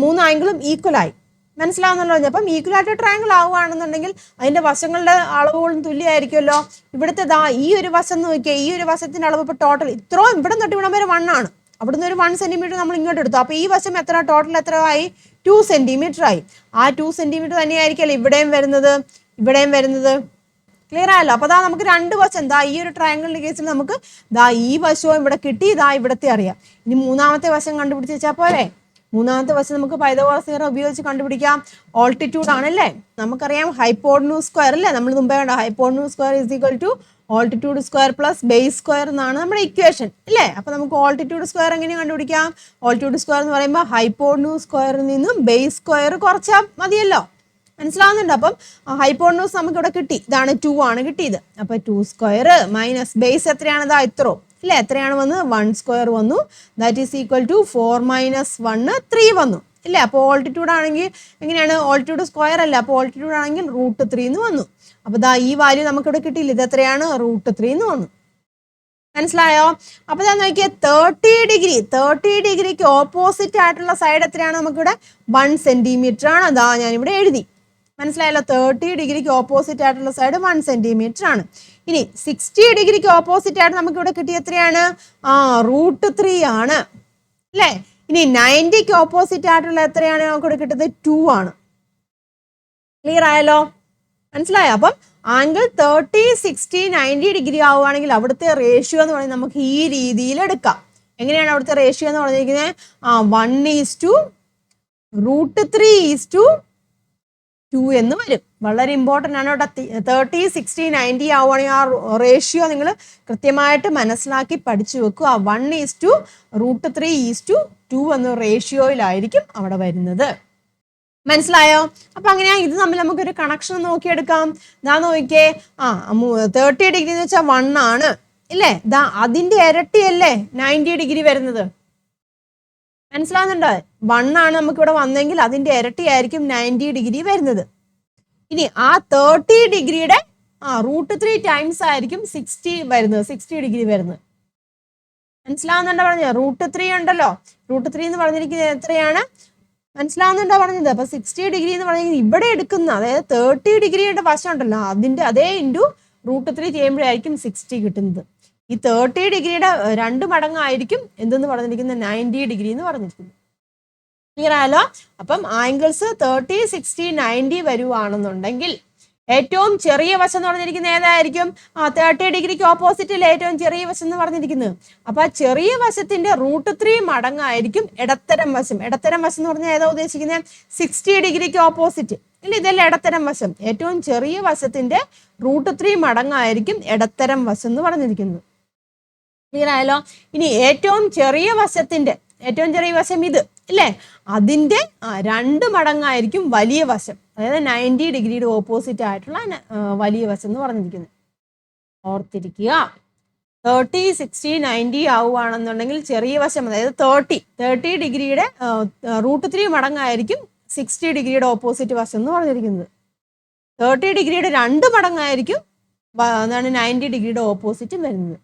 3 ആംഗിളും ഈക്വൽ ആയി. മനസ്സിലാവുന്നല്ലോ? അപ്പം ഈക്വലാറ്റർ ട്രയാങ്കിൾ ആവുകയാണെന്നുണ്ടെങ്കിൽ അതിന്റെ വശങ്ങളുടെ അളവുകളും തുല്യമായിരിക്കുമല്ലോ. ഇവിടുത്തെ ഈ ഒരു വശം നോക്കിയാൽ ഈ ഒരു വശത്തിന്റെ അളവ് ഇപ്പോൾ ടോട്ടൽ ഇത്രയും ഇവിടെ തൊട്ട് ഇവിടെ വരെ 1 ആണ്. അവിടുന്ന് ഒരു 1 സെന്റിമീറ്റർ നമ്മൾ ഇങ്ങോട്ട് എടുത്തു. അപ്പൊ ഈ വശം എത്ര? ടോട്ടൽ എത്ര ആയി? 2 സെന്റിമീറ്റർ ആയി. ആ 2 സെന്റിമീറ്റർ തന്നെയായിരിക്കല്ലേ ഇവിടെയും വരുന്നത്, ഇവിടെയും വരുന്നത്. ക്ലിയർ ആയല്ലോ? അപ്പൊ നമുക്ക് രണ്ട് വശം ഈ ഒരു ട്രയാങ്കിളിന്റെ കേസിൽ നമുക്ക് ഈ വശവും ഇവിടെ കിട്ടി, ഇവിടത്തെ അറിയാം. ഇനി മൂന്നാമത്തെ വശം കണ്ടുപിടിച്ച് വെച്ചാൽ പോരെ? മൂന്നാമത്തെ വശം നമുക്ക് പൈതഗോറസ് തിയറം ഉപയോഗിച്ച് കണ്ടുപിടിക്കാം. ഓൾട്ടിറ്റ്യൂഡ് ആണല്ലേ. നമുക്കറിയാം ഹൈപ്പോട്ടന്യൂസ് സ്ക്വയർ അല്ലേ, നമ്മൾ മുമ്പേ കണ്ട hypotenuse square is equal to altitude square plus base square എന്നാണ് നമ്മുടെ ഇക്വേഷൻ അല്ലേ. അപ്പൊ നമുക്ക് ഓൾട്ടിറ്റ്യൂഡ് സ്ക്വയർ എങ്ങനെ കണ്ടുപിടിക്കാം? ഓൾട്ടിറ്റ്യൂഡ് സ്ക്വയർ എന്ന് പറയുമ്പോൾ ഹൈപ്പോട്ടന്യൂസ് സ്ക്വയറിൽ നിന്നും ബേസ് സ്ക്വയർ കുറച്ചാൽ മതിയല്ലോ. മനസ്സിലാവുന്നുണ്ട്? അപ്പം ഹൈപ്പോട്ടന്യൂസ് നമുക്ക് ഇവിടെ കിട്ടി, ഇതാണ് 2 ആണ് കിട്ടിയത്. അപ്പൊ 2 സ്ക്വയർ മൈനസ് ബേസ് എത്രയാണ്? ഇതാ ഇത്രോ ഇല്ലേ, എത്രയാണ് വന്നത്? 1 സ്ക്വയർ വന്നു. That is equal to 4 minus 1 3 വന്നു ഇല്ലേ. അപ്പോൾ ഓൾട്ടിറ്റ്യൂഡ് ആണെങ്കിൽ എങ്ങനെയാണ്? ഓൾട്ടിറ്റ്യൂഡ് സ്ക്വയർ അല്ല, അപ്പോൾ ഓൾട്ടിറ്റ്യൂഡ് ആണെങ്കിൽ √3 എന്ന് വന്നു. അപ്പൊ ദാ ഈ വാല്യൂ നമുക്ക് ഇവിടെ കിട്ടിയില്ല, ഇത് എത്രയാണ്? √3 എന്ന് വന്നു. മനസ്സിലായോ? അപ്പൊ ഞാൻ നോക്കിയേ 30 ഡിഗ്രി, 30 ഡിഗ്രിക്ക് ഓപ്പോസിറ്റ് ആയിട്ടുള്ള സൈഡ് എത്രയാണ്? നമുക്കിവിടെ 1 സെന്റിമീറ്റർ ആണ്. അതാ ഞാൻ ഇവിടെ എഴുതി. മനസ്സിലായല്ലോ? 30 ഡിഗ്രിക്ക് ഓപ്പോസിറ്റ് ആയിട്ടുള്ള സൈഡ് 1 സെന്റിമീറ്റർ ആണ്. ഇനി 60 ഡിഗ്രിക്ക് ഓപ്പോസിറ്റ് ആയിട്ട് നമുക്ക് ഇവിടെ കിട്ടിയ എത്രയാണ്? √3 ആണ് അല്ലേ. ഇനി 90ക്ക് ഓപ്പോസിറ്റ് ആയിട്ടുള്ള എത്രയാണ് നമുക്ക് ഇവിടെ കിട്ടുന്നത്? 2 ആണ്. ക്ലിയർ ആയല്ലോ? മനസ്സിലായോ? അപ്പം ആംഗിൾ 30, 60, 90 ഡിഗ്രി ആവുകയാണെങ്കിൽ അവിടുത്തെ റേഷ്യോ എന്ന് പറയുന്നത് നമുക്ക് ഈ രീതിയിൽ എടുക്കാം. എങ്ങനെയാണ് അവിടുത്തെ റേഷ്യോ എന്ന് പറഞ്ഞിരിക്കുന്നത്? 1:√3:2 എന്ന് വരും. വളരെ ഇമ്പോർട്ടൻ്റ് ആണ് കേട്ടോ. 30, 60, 90 ആവുകയാണെങ്കിൽ ആ റേഷ്യോ നിങ്ങൾ കൃത്യമായിട്ട് മനസ്സിലാക്കി പഠിച്ചു വെക്കുക. 1:√3:2 എന്ന റേഷ്യോയിലായിരിക്കും അവിടെ വരുന്നത്. മനസ്സിലായോ? അപ്പൊ അങ്ങനെയാ ഇത് തമ്മിൽ നമുക്കൊരു കണക്ഷൻ നോക്കിയെടുക്കാം. ദാ നോക്കിയേ, 30 ഡിഗ്രി എന്ന് വെച്ചാൽ 1 ആണ് ഇല്ലേ. ദാ അതിന്റെ ഇരട്ടിയല്ലേ 90 ഡിഗ്രി വരുന്നത്. മനസ്സിലാവുന്നുണ്ടോ? 1 ആണ് നമുക്ക് ഇവിടെ വന്നെങ്കിൽ അതിന്റെ ഇരട്ടിയായിരിക്കും 90 ഡിഗ്രി വരുന്നത്. ഇനി ആ 30 ഡിഗ്രിയുടെ √3 ടൈംസ് ആയിരിക്കും 60 വരുന്നത്, 60 ഡിഗ്രി വരുന്നത്. മനസ്സിലാവുന്നുണ്ടോ പറഞ്ഞത്? √3 ഉണ്ടല്ലോ, √3 എന്ന് പറഞ്ഞിരിക്കുന്നത് എത്രയാണ്? മനസ്സിലാവുന്നുണ്ടോ പറഞ്ഞത്? അപ്പൊ 60 ഡിഗ്രി എന്ന് പറഞ്ഞിരിക്കുന്നത് ഇവിടെ എടുക്കുന്ന, അതായത് 30 ഡിഗ്രിയുടെ വശം ഉണ്ടല്ലോ അതിന്റെ അതേ ഇൻറ്റു √3 ചെയ്യുമ്പോഴായിരിക്കും 60 കിട്ടുന്നത്. ഈ 30 ഡിഗ്രിയുടെ 2 മടങ്ങായിരിക്കും എന്തെന്ന് പറഞ്ഞിരിക്കുന്നത്? 90 ഡിഗ്രി എന്ന് പറഞ്ഞിരിക്കുന്നത്. ക്ലിയർ ആയല്ലോ? അപ്പം ആംഗിൾസ് 30, 60, 90 വരുവാണെന്നുണ്ടെങ്കിൽ ഏറ്റവും ചെറിയ വശം എന്ന് പറഞ്ഞിരിക്കുന്നത് ഏതായിരിക്കും? 30 ഡിഗ്രിക്ക് ഓപ്പോസിറ്റിൽ ഏറ്റവും ചെറിയ വശം എന്ന് പറഞ്ഞിരിക്കുന്നത്. അപ്പൊ ആ ചെറിയ വശത്തിന്റെ √3 മടങ്ങായിരിക്കും ഇടത്തരം വശം. ഇടത്തരം വശം എന്ന് പറഞ്ഞാൽ ഏതാ ഉദ്ദേശിക്കുന്നത്? 60 ഡിഗ്രിക്ക് ഓപ്പോസിറ്റ് ഇല്ല, ഇതല്ല ഇടത്തരം വശം. ഏറ്റവും ചെറിയ വശത്തിന്റെ √3 മടങ്ങായിരിക്കും ഇടത്തരം വശം എന്ന് പറഞ്ഞിരിക്കുന്നത്. ക്ലിയർ ആയല്ലോ? ഇനി ഏറ്റവും ചെറിയ വശം ഇത് ഇല്ലേ, അതിന്റെ 2 മടങ്ങായിരിക്കും വലിയ വശം, അതായത് 90 ഡിഗ്രിയുടെ ഓപ്പോസിറ്റ് ആയിട്ടുള്ള വലിയ വശം എന്ന് പറഞ്ഞിരിക്കുന്നത്. ഓർത്തിരിക്കുക. 30, 60, 90 ആവുകയാണെന്നുണ്ടെങ്കിൽ ചെറിയ വശം, അതായത് 30 ഡിഗ്രിയുടെ √3 മടങ്ങായിരിക്കും 60 ഡിഗ്രിയുടെ ഓപ്പോസിറ്റ് വശം എന്ന് പറഞ്ഞിരിക്കുന്നത്. 30 ഡിഗ്രിയുടെ 2 മടങ്ങായിരിക്കും 90 ഡിഗ്രിയുടെ ഓപ്പോസിറ്റ് വരുന്നത്.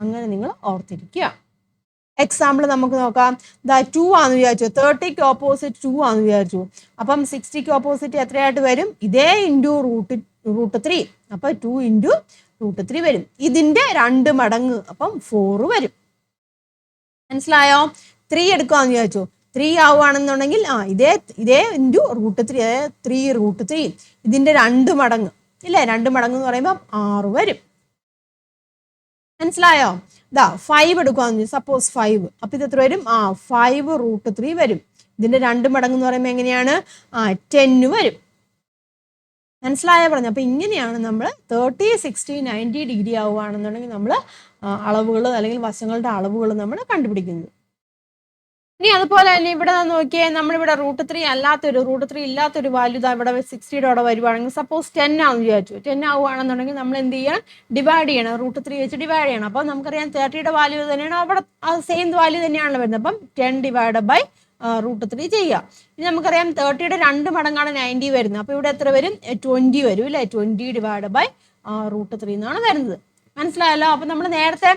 അങ്ങനെ നിങ്ങൾ ഓർത്തിരിക്കുക. എക്സാമ്പിൾ നമുക്ക് നോക്കാം. 2 ആണെന്ന് വിചാരിച്ചു, 30ക്ക് ഓപ്പോസിറ്റ് 2 ആണെന്ന് വിചാരിച്ചു. അപ്പം 60ക്ക് ഓപ്പോസിറ്റ് എത്രയായിട്ട് വരും? ഇതേ ഇൻറ്റു √3. അപ്പൊ 2 ഇൻറ്റു √3 വരും. ഇതിന്റെ 2 മടങ്ങ്, അപ്പം 4 വരും. മനസ്സിലായോ? 3 എടുക്കാന്ന് വിചാരിച്ചു, 3 ആവുകയാണെന്നുണ്ടെങ്കിൽ ഇതേ ഇൻറ്റു √3, അതായത് 3√3. ഇതിന്റെ 2 മടങ്ങ് ഇല്ലേ, 2 മടങ്ങ് എന്ന് പറയുമ്പോൾ 6 വരും. മനസ്സിലായോ? 5 എടുക്കുക, സപ്പോസ് 5. അപ്പൊ ഇത് എത്ര വരും? 5√3 വരും. ഇതിന്റെ 2 മടങ്ങ് എന്ന് പറയുമ്പോൾ എങ്ങനെയാണ്? 10 വരും. മനസ്സിലായോ പറഞ്ഞു? അപ്പൊ ഇങ്ങനെയാണ് നമ്മൾ 30, 60, 90 ഡിഗ്രി ആവുകയാണെന്നുണ്ടെങ്കിൽ നമ്മൾ അളവുകൾ അല്ലെങ്കിൽ വശങ്ങളുടെ അളവുകൾ നമ്മൾ കണ്ടുപിടിക്കുന്നത്. ഇനി അതുപോലെ തന്നെ ഇവിടെ നോക്കിയേ, നമ്മളിവിടെ √3 ഇല്ലാത്തൊരു വാല്യൂ ഇവിടെ 60യുടെ അവിടെ വരുവാണെങ്കിൽ, സപ്പോസ് 10 ആണെന്ന് വിചാരിച്ചു. 10 ആവുകയാണെന്നുണ്ടെങ്കിൽ നമ്മൾ എന്ത് ചെയ്യണം? ഡിവൈഡ് ചെയ്യണം, √3 വെച്ച് ഡിവൈഡ് ചെയ്യണം. അപ്പം നമുക്കറിയാം 30യുടെ വാല്യൂ തന്നെയാണ് അവിടെ, സെയിം വാല്യൂ തന്നെയാണല്ലോ വരുന്നത്. അപ്പം 10 ഡിവൈഡ് ബൈ √3 ചെയ്യുക. ഇനി നമുക്കറിയാം 30യുടെ 2 മടങ്ങാണ് 90 വരുന്നത്. അപ്പൊ ഇവിടെ എത്ര വരും? 20 വരും അല്ലെ. 20 ഡിവൈഡ് ബൈ √3 എന്നാണ് വരുന്നത്. മനസ്സിലായല്ലോ? അപ്പൊ നമ്മൾ നേരത്തെ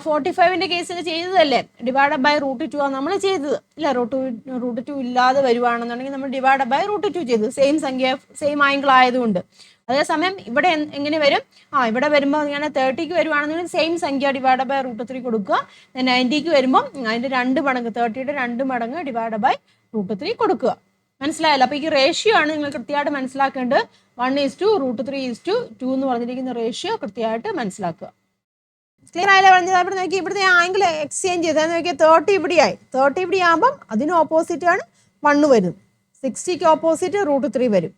45ന്റെ കേസിൽ ചെയ്തതല്ലേ, ഡിവൈഡ് ബൈ √2 ആണ് നമ്മൾ ചെയ്തത് ഇല്ല. √2 ഇല്ലാതെ വരുവാണെന്നുണ്ടെങ്കിൽ നമ്മൾ ഡിവൈഡ് ബൈ √2 ചെയ്തു, സെയിം സംഖ്യ സെയിം ആംഗിൾ ആയതുകൊണ്ട്. അതേസമയം ഇവിടെ എങ്ങനെ വരും? ഇവിടെ വരുമ്പോൾ ഇങ്ങനെ 30ക്ക് വരുവാണെന്നുണ്ടെങ്കിൽ സെയിം സംഖ്യ ഡിവൈഡ് ബൈ √3 കൊടുക്കുക. 90ക്ക് വരുമ്പോൾ അതിന്റെ 2 മടങ്ങ്, 30യുടെ 2 മടങ്ങ് ഡിവൈഡ് ബൈ √3 കൊടുക്കുക. മനസ്സിലായല്ലോ? അപ്പൊ ഈ റേഷ്യോ ആണ് നിങ്ങൾ കൃത്യമായിട്ട് മനസ്സിലാക്കേണ്ടത്. 1:√3:2 എന്ന് പറഞ്ഞിരിക്കുന്ന റേഷ്യോ കൃത്യമായിട്ട് മനസ്സിലാക്കുക. ക്ലിയർ ആയാലും പറഞ്ഞത് ഇവിടെ നോക്കി, ഇവിടുത്തെ ആംഗിൾ എക്സ്ചേഞ്ച് ചെയ്താൽ നോക്കിയാൽ 30 ഇവിടെയായി. 30 ഇവിടെ ആകുമ്പം അതിന് ഓപ്പോസിറ്റ് ആണ് 1 വരും. 60ക്ക് ഓപ്പോസിറ്റ് √3 വരും.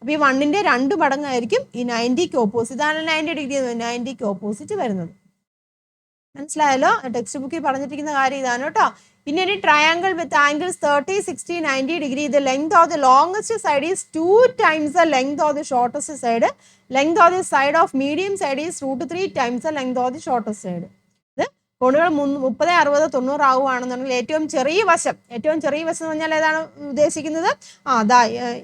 അപ്പോൾ ഈ 1ന്റെ 2 മടങ്ങായിരിക്കും ഈ 90ക്ക് ഓപ്പോസിറ്റ്. ഇതാണ് 90 ഡിഗ്രി 90ക്ക് ഓപ്പോസിറ്റ് വരുന്നത്. മനസ്സിലായല്ലോ? ടെക്സ്റ്റ് ബുക്കിൽ പറഞ്ഞിരിക്കുന്ന കാര്യം ഇതാണ് കേട്ടോ. പിന്നെ ഒരു triangle with angles 30, 60, 90 degree. The length of the longest side is 2 times the length of the shortest side. Length of the side of medium side is √3 times the length of the shortest side. ഇത് കോണുകൾ 30, 60, 90 ആവുകയാണെന്നുണ്ടെങ്കിൽ ഏറ്റവും ചെറിയ വശം എന്ന് പറഞ്ഞാൽ ഏതാണ് ഉദ്ദേശിക്കുന്നത്? അതാ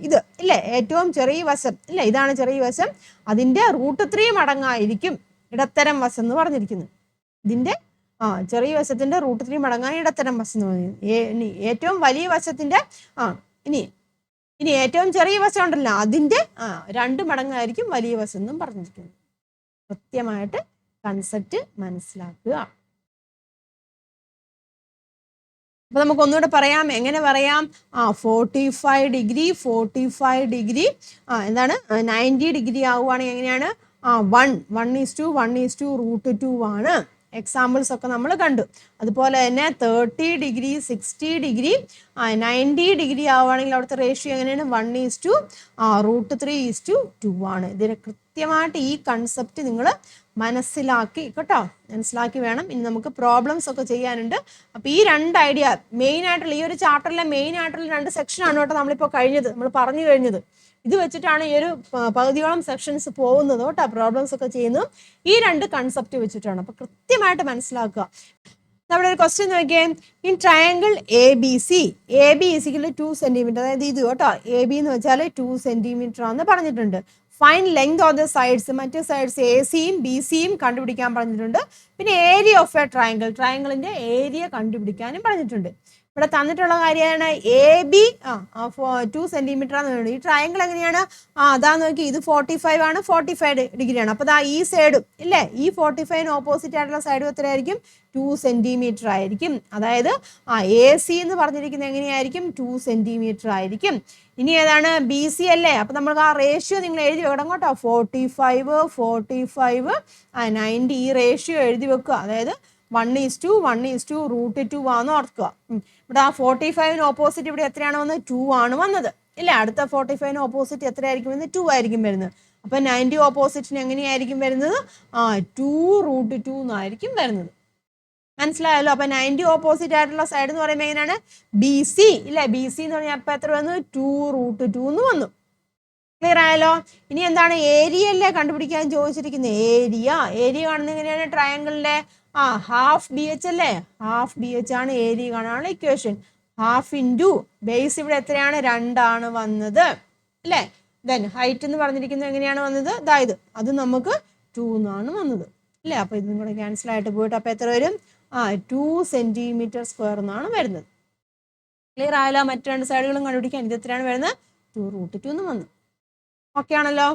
ഇത് ഇല്ലേ, ഏറ്റവും ചെറിയ വശം ഇല്ലേ, ഇതാണ് ചെറിയ വശം. അതിൻ്റെ √3 മടങ്ങായിരിക്കും ഇടത്തരം വശം എന്ന് പറഞ്ഞിരിക്കുന്നത്. ഇതിൻ്റെ ചെറിയ വശത്തിൻ്റെ √3 മടങ്ങാണ് ഇടത്തരം വശം എന്ന് പറയുന്നത്. ഏറ്റവും വലിയ വശത്തിൻ്റെ ഇനി ഏറ്റവും ചെറിയ വശം ഉണ്ടല്ലോ അതിൻ്റെ 2 മടങ്ങായിരിക്കും വലിയ വശം എന്നും പറഞ്ഞിരിക്കുന്നത്. കൃത്യമായിട്ട് കൺസെപ്റ്റ് മനസ്സിലാക്കുക. അപ്പൊ നമുക്ക് ഒന്നുകൂടെ പറയാം. എങ്ങനെ പറയാം? 45 ഡിഗ്രി എന്താണ് 90 ഡിഗ്രി ആവുകയാണെങ്കിൽ എങ്ങനെയാണ്? 1:1:2 ആണ്. എക്സാമ്പിൾസ് ഒക്കെ നമ്മൾ കണ്ടു. അതുപോലെ തന്നെ 30 ഡിഗ്രി 60 ഡിഗ്രി 90 ഡിഗ്രി ആവുകയാണെങ്കിൽ അവിടുത്തെ റേഷ്യോ എങ്ങനെയാണ്? 1:√3:2 ആണ്. ഇതിന് കൃത്യമായിട്ട് ഈ കൺസെപ്റ്റ് നിങ്ങൾ മനസ്സിലാക്കി വേണം. ഇനി നമുക്ക് പ്രോബ്ലംസ് ഒക്കെ ചെയ്യാനുണ്ട്. അപ്പോൾ ഈ 2 ഐഡിയ മെയിൻ ആയിട്ടുള്ള ഈ ഒരു ചാപ്റ്ററിലെ മെയിൻ ആയിട്ടുള്ള 2 സെക്ഷനാണ് കേട്ടോ നമ്മളിപ്പോൾ നമ്മൾ പറഞ്ഞു കഴിഞ്ഞത്. ഇത് വെച്ചിട്ടാണ് ഈ ഒരു പകുതിയോളം സെക്ഷൻസ് പോകുന്നത് കേട്ടോ. പ്രോബ്ലംസ് ഒക്കെ ചെയ്യുന്നത് ഈ 2 കൺസെപ്റ്റ് വെച്ചിട്ടാണ്. അപ്പോൾ കൃത്യമായിട്ട് മനസ്സിലാക്കുക. നമ്മുടെ ഒരു ക്വസ്റ്റ്യൻ നോക്കിയേ. ഇൻ ട്രയാങ്കിൾ ABC 2 സെന്റിമീറ്റർ, അതായത് ഇത് കേട്ടോ, AB എന്ന് വെച്ചാൽ 2 സെന്റിമീറ്റർ ആണെന്ന് പറഞ്ഞിട്ടുണ്ട്. Find length of the sides, മറ്റു സൈഡ്സ് ACയും BCയും കണ്ടുപിടിക്കാൻ പറഞ്ഞിട്ടുണ്ട്. പിന്നെ ഏരിയ ഓഫ് എ ട്രയാങ്കിളിന്റെ ഏരിയ കണ്ടുപിടിക്കാനും പറഞ്ഞിട്ടുണ്ട്. ഇവിടെ തന്നിട്ടുള്ള കാര്യമാണ് AB 2 സെന്റിമീറ്റർ ആണ്. ഈ ട്രയാങ്കിൾ എങ്ങനെയാണ്? അതാ നോക്കി, ഇത് 45 ആണ്, 45 ഡിഗ്രിയാണ്. അപ്പോൾ ഈ സൈഡും ഇല്ലേ, ഈ 45 ഓപ്പോസിറ്റ് ആയിട്ടുള്ള സൈഡും എത്രയായിരിക്കും? 2 സെന്റിമീറ്റർ ആയിരിക്കും. അതായത് AC എന്ന് പറഞ്ഞിരിക്കുന്നത് എങ്ങനെയായിരിക്കും? 2 സെന്റിമീറ്റർ ആയിരിക്കും. ഇനി ഏതാണ്? BC അല്ലേ? അപ്പൊ നമ്മൾ ആ റേഷ്യോ നിങ്ങൾ എഴുതി വെക്കണം കേട്ടോ. 45 90 ഈ റേഷ്യോ എഴുതി വെക്കുക. അതായത് 1:1:√2 ആണെന്ന് ഓർക്കുക. ഇവിടെ 45 ഓപ്പോസിറ്റ് ഇവിടെ എത്രയാണ് വന്നത്? 2 ആണ് വന്നത് ഇല്ലേ. അടുത്ത 45 ഓപ്പോസിറ്റ് എത്രയായിരിക്കും വരുന്നത്? 2 ആയിരിക്കും വരുന്നത്. അപ്പൊ 90 ഓപ്പോസിറ്റിന് എങ്ങനെയായിരിക്കും വരുന്നത്? 2√2 എന്നായിരിക്കും വരുന്നത്. മനസ്സിലായല്ലോ? അപ്പൊ 90 ഓപ്പോസിറ്റ് ആയിട്ടുള്ള സൈഡ് എന്ന് പറയുമ്പോൾ എങ്ങനെയാണ്? BC ഇല്ലേ. BC എന്ന് പറഞ്ഞാൽ അപ്പൊ എത്ര വന്നു? 2√2 എന്ന് വന്നു. ക്ലിയർ ആയല്ലോ? ഇനി എന്താണ്? ഏരിയ അല്ലേ കണ്ടുപിടിക്കാൻ ചോദിച്ചിരിക്കുന്നത്. ഏരിയ കാണുന്നത് എങ്ങനെയാണ്? ട്രയാങ്കിളിന്റെ ഹാഫ് BH അല്ലേ, ഹാഫ് BH ആണ് ഏരിയ കാണാനുള്ള ഇക്വേഷൻ. ഹാഫ് ഇൻറ്റു ബേസ് ഇവിടെ എത്രയാണ്? 2 ആണ് വന്നത് അല്ലേ. ദെൻ ഹൈറ്റ് എന്ന് പറഞ്ഞിരിക്കുന്നത് എങ്ങനെയാണ് വന്നത്? അതായത് അത് നമുക്ക് 2 എന്നാണ് വന്നത് അല്ലേ. അപ്പോൾ ഇതും കൂടെ ക്യാൻസൽ ആയിട്ട് പോയിട്ട് അപ്പോൾ എത്ര വരും? 2 സെന്റിമീറ്റർ സ്ക്വയർ എന്നാണ് വരുന്നത്. ക്ലിയർ ആയല്ലോ? മറ്റു 2 സൈഡുകളും കണ്ടുപിടിക്കാൻ ഇത് എത്രയാണ് വരുന്നത്? 2√2 എന്ന് വന്നു. ഓക്കെ ആണല്ലോ?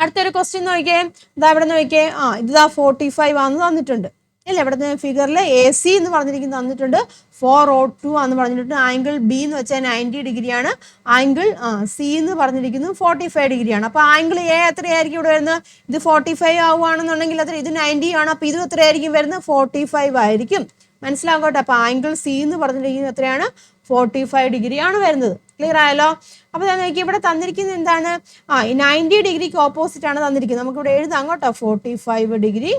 അടുത്തൊരു ക്വസ്റ്റ്യൻ നോക്കിയേ. ഇതാ ഇവിടെ നോക്കിയേ. ഇതാ 45 ആണെന്ന് തന്നിട്ടുണ്ട് അല്ലേ. ഇവിടെ ഫിഗറിൽ AC എന്ന് പറഞ്ഞിരിക്കുന്നത് തന്നിട്ടുണ്ട്. 402 ആണെന്ന് പറഞ്ഞിട്ടുണ്ട്. ആംഗിൾ B എന്ന് വെച്ചാൽ 90 ഡിഗ്രിയാണ്. ആംഗിൾ C എന്ന് പറഞ്ഞിരിക്കുന്നത് 45 ഡിഗ്രിയാണ്. അപ്പോൾ ആംഗിൾ A എത്രയായിരിക്കും ഇവിടെ വരുന്നത്? ഇത് 45 ആവുകയാണെന്നുണ്ടെങ്കിൽ ഇത് 90 ആണ്. അപ്പോൾ ഇത് എത്രയായിരിക്കും വരുന്നത്? 45 ആയിരിക്കും. മനസ്സിലാകട്ടെ? അപ്പോൾ ആംഗിൾ C എന്ന് പറഞ്ഞിരിക്കുന്നത് എത്രയാണ്? 45 ഡിഗ്രിയാണ് വരുന്നത്. ക്ലിയർ ആയല്ലോ? അപ്പോൾ ഞാൻ നോക്കി ഇവിടെ തന്നിരിക്കുന്നത് എന്താണ്? ഈ 90 ഡിഗ്രിക്ക് ഓപ്പോസിറ്റ് ആണ് തന്നിരിക്കുന്നത്. നമുക്കിവിടെ എഴുതാം കേട്ടോ. 45 ഡിഗ്രി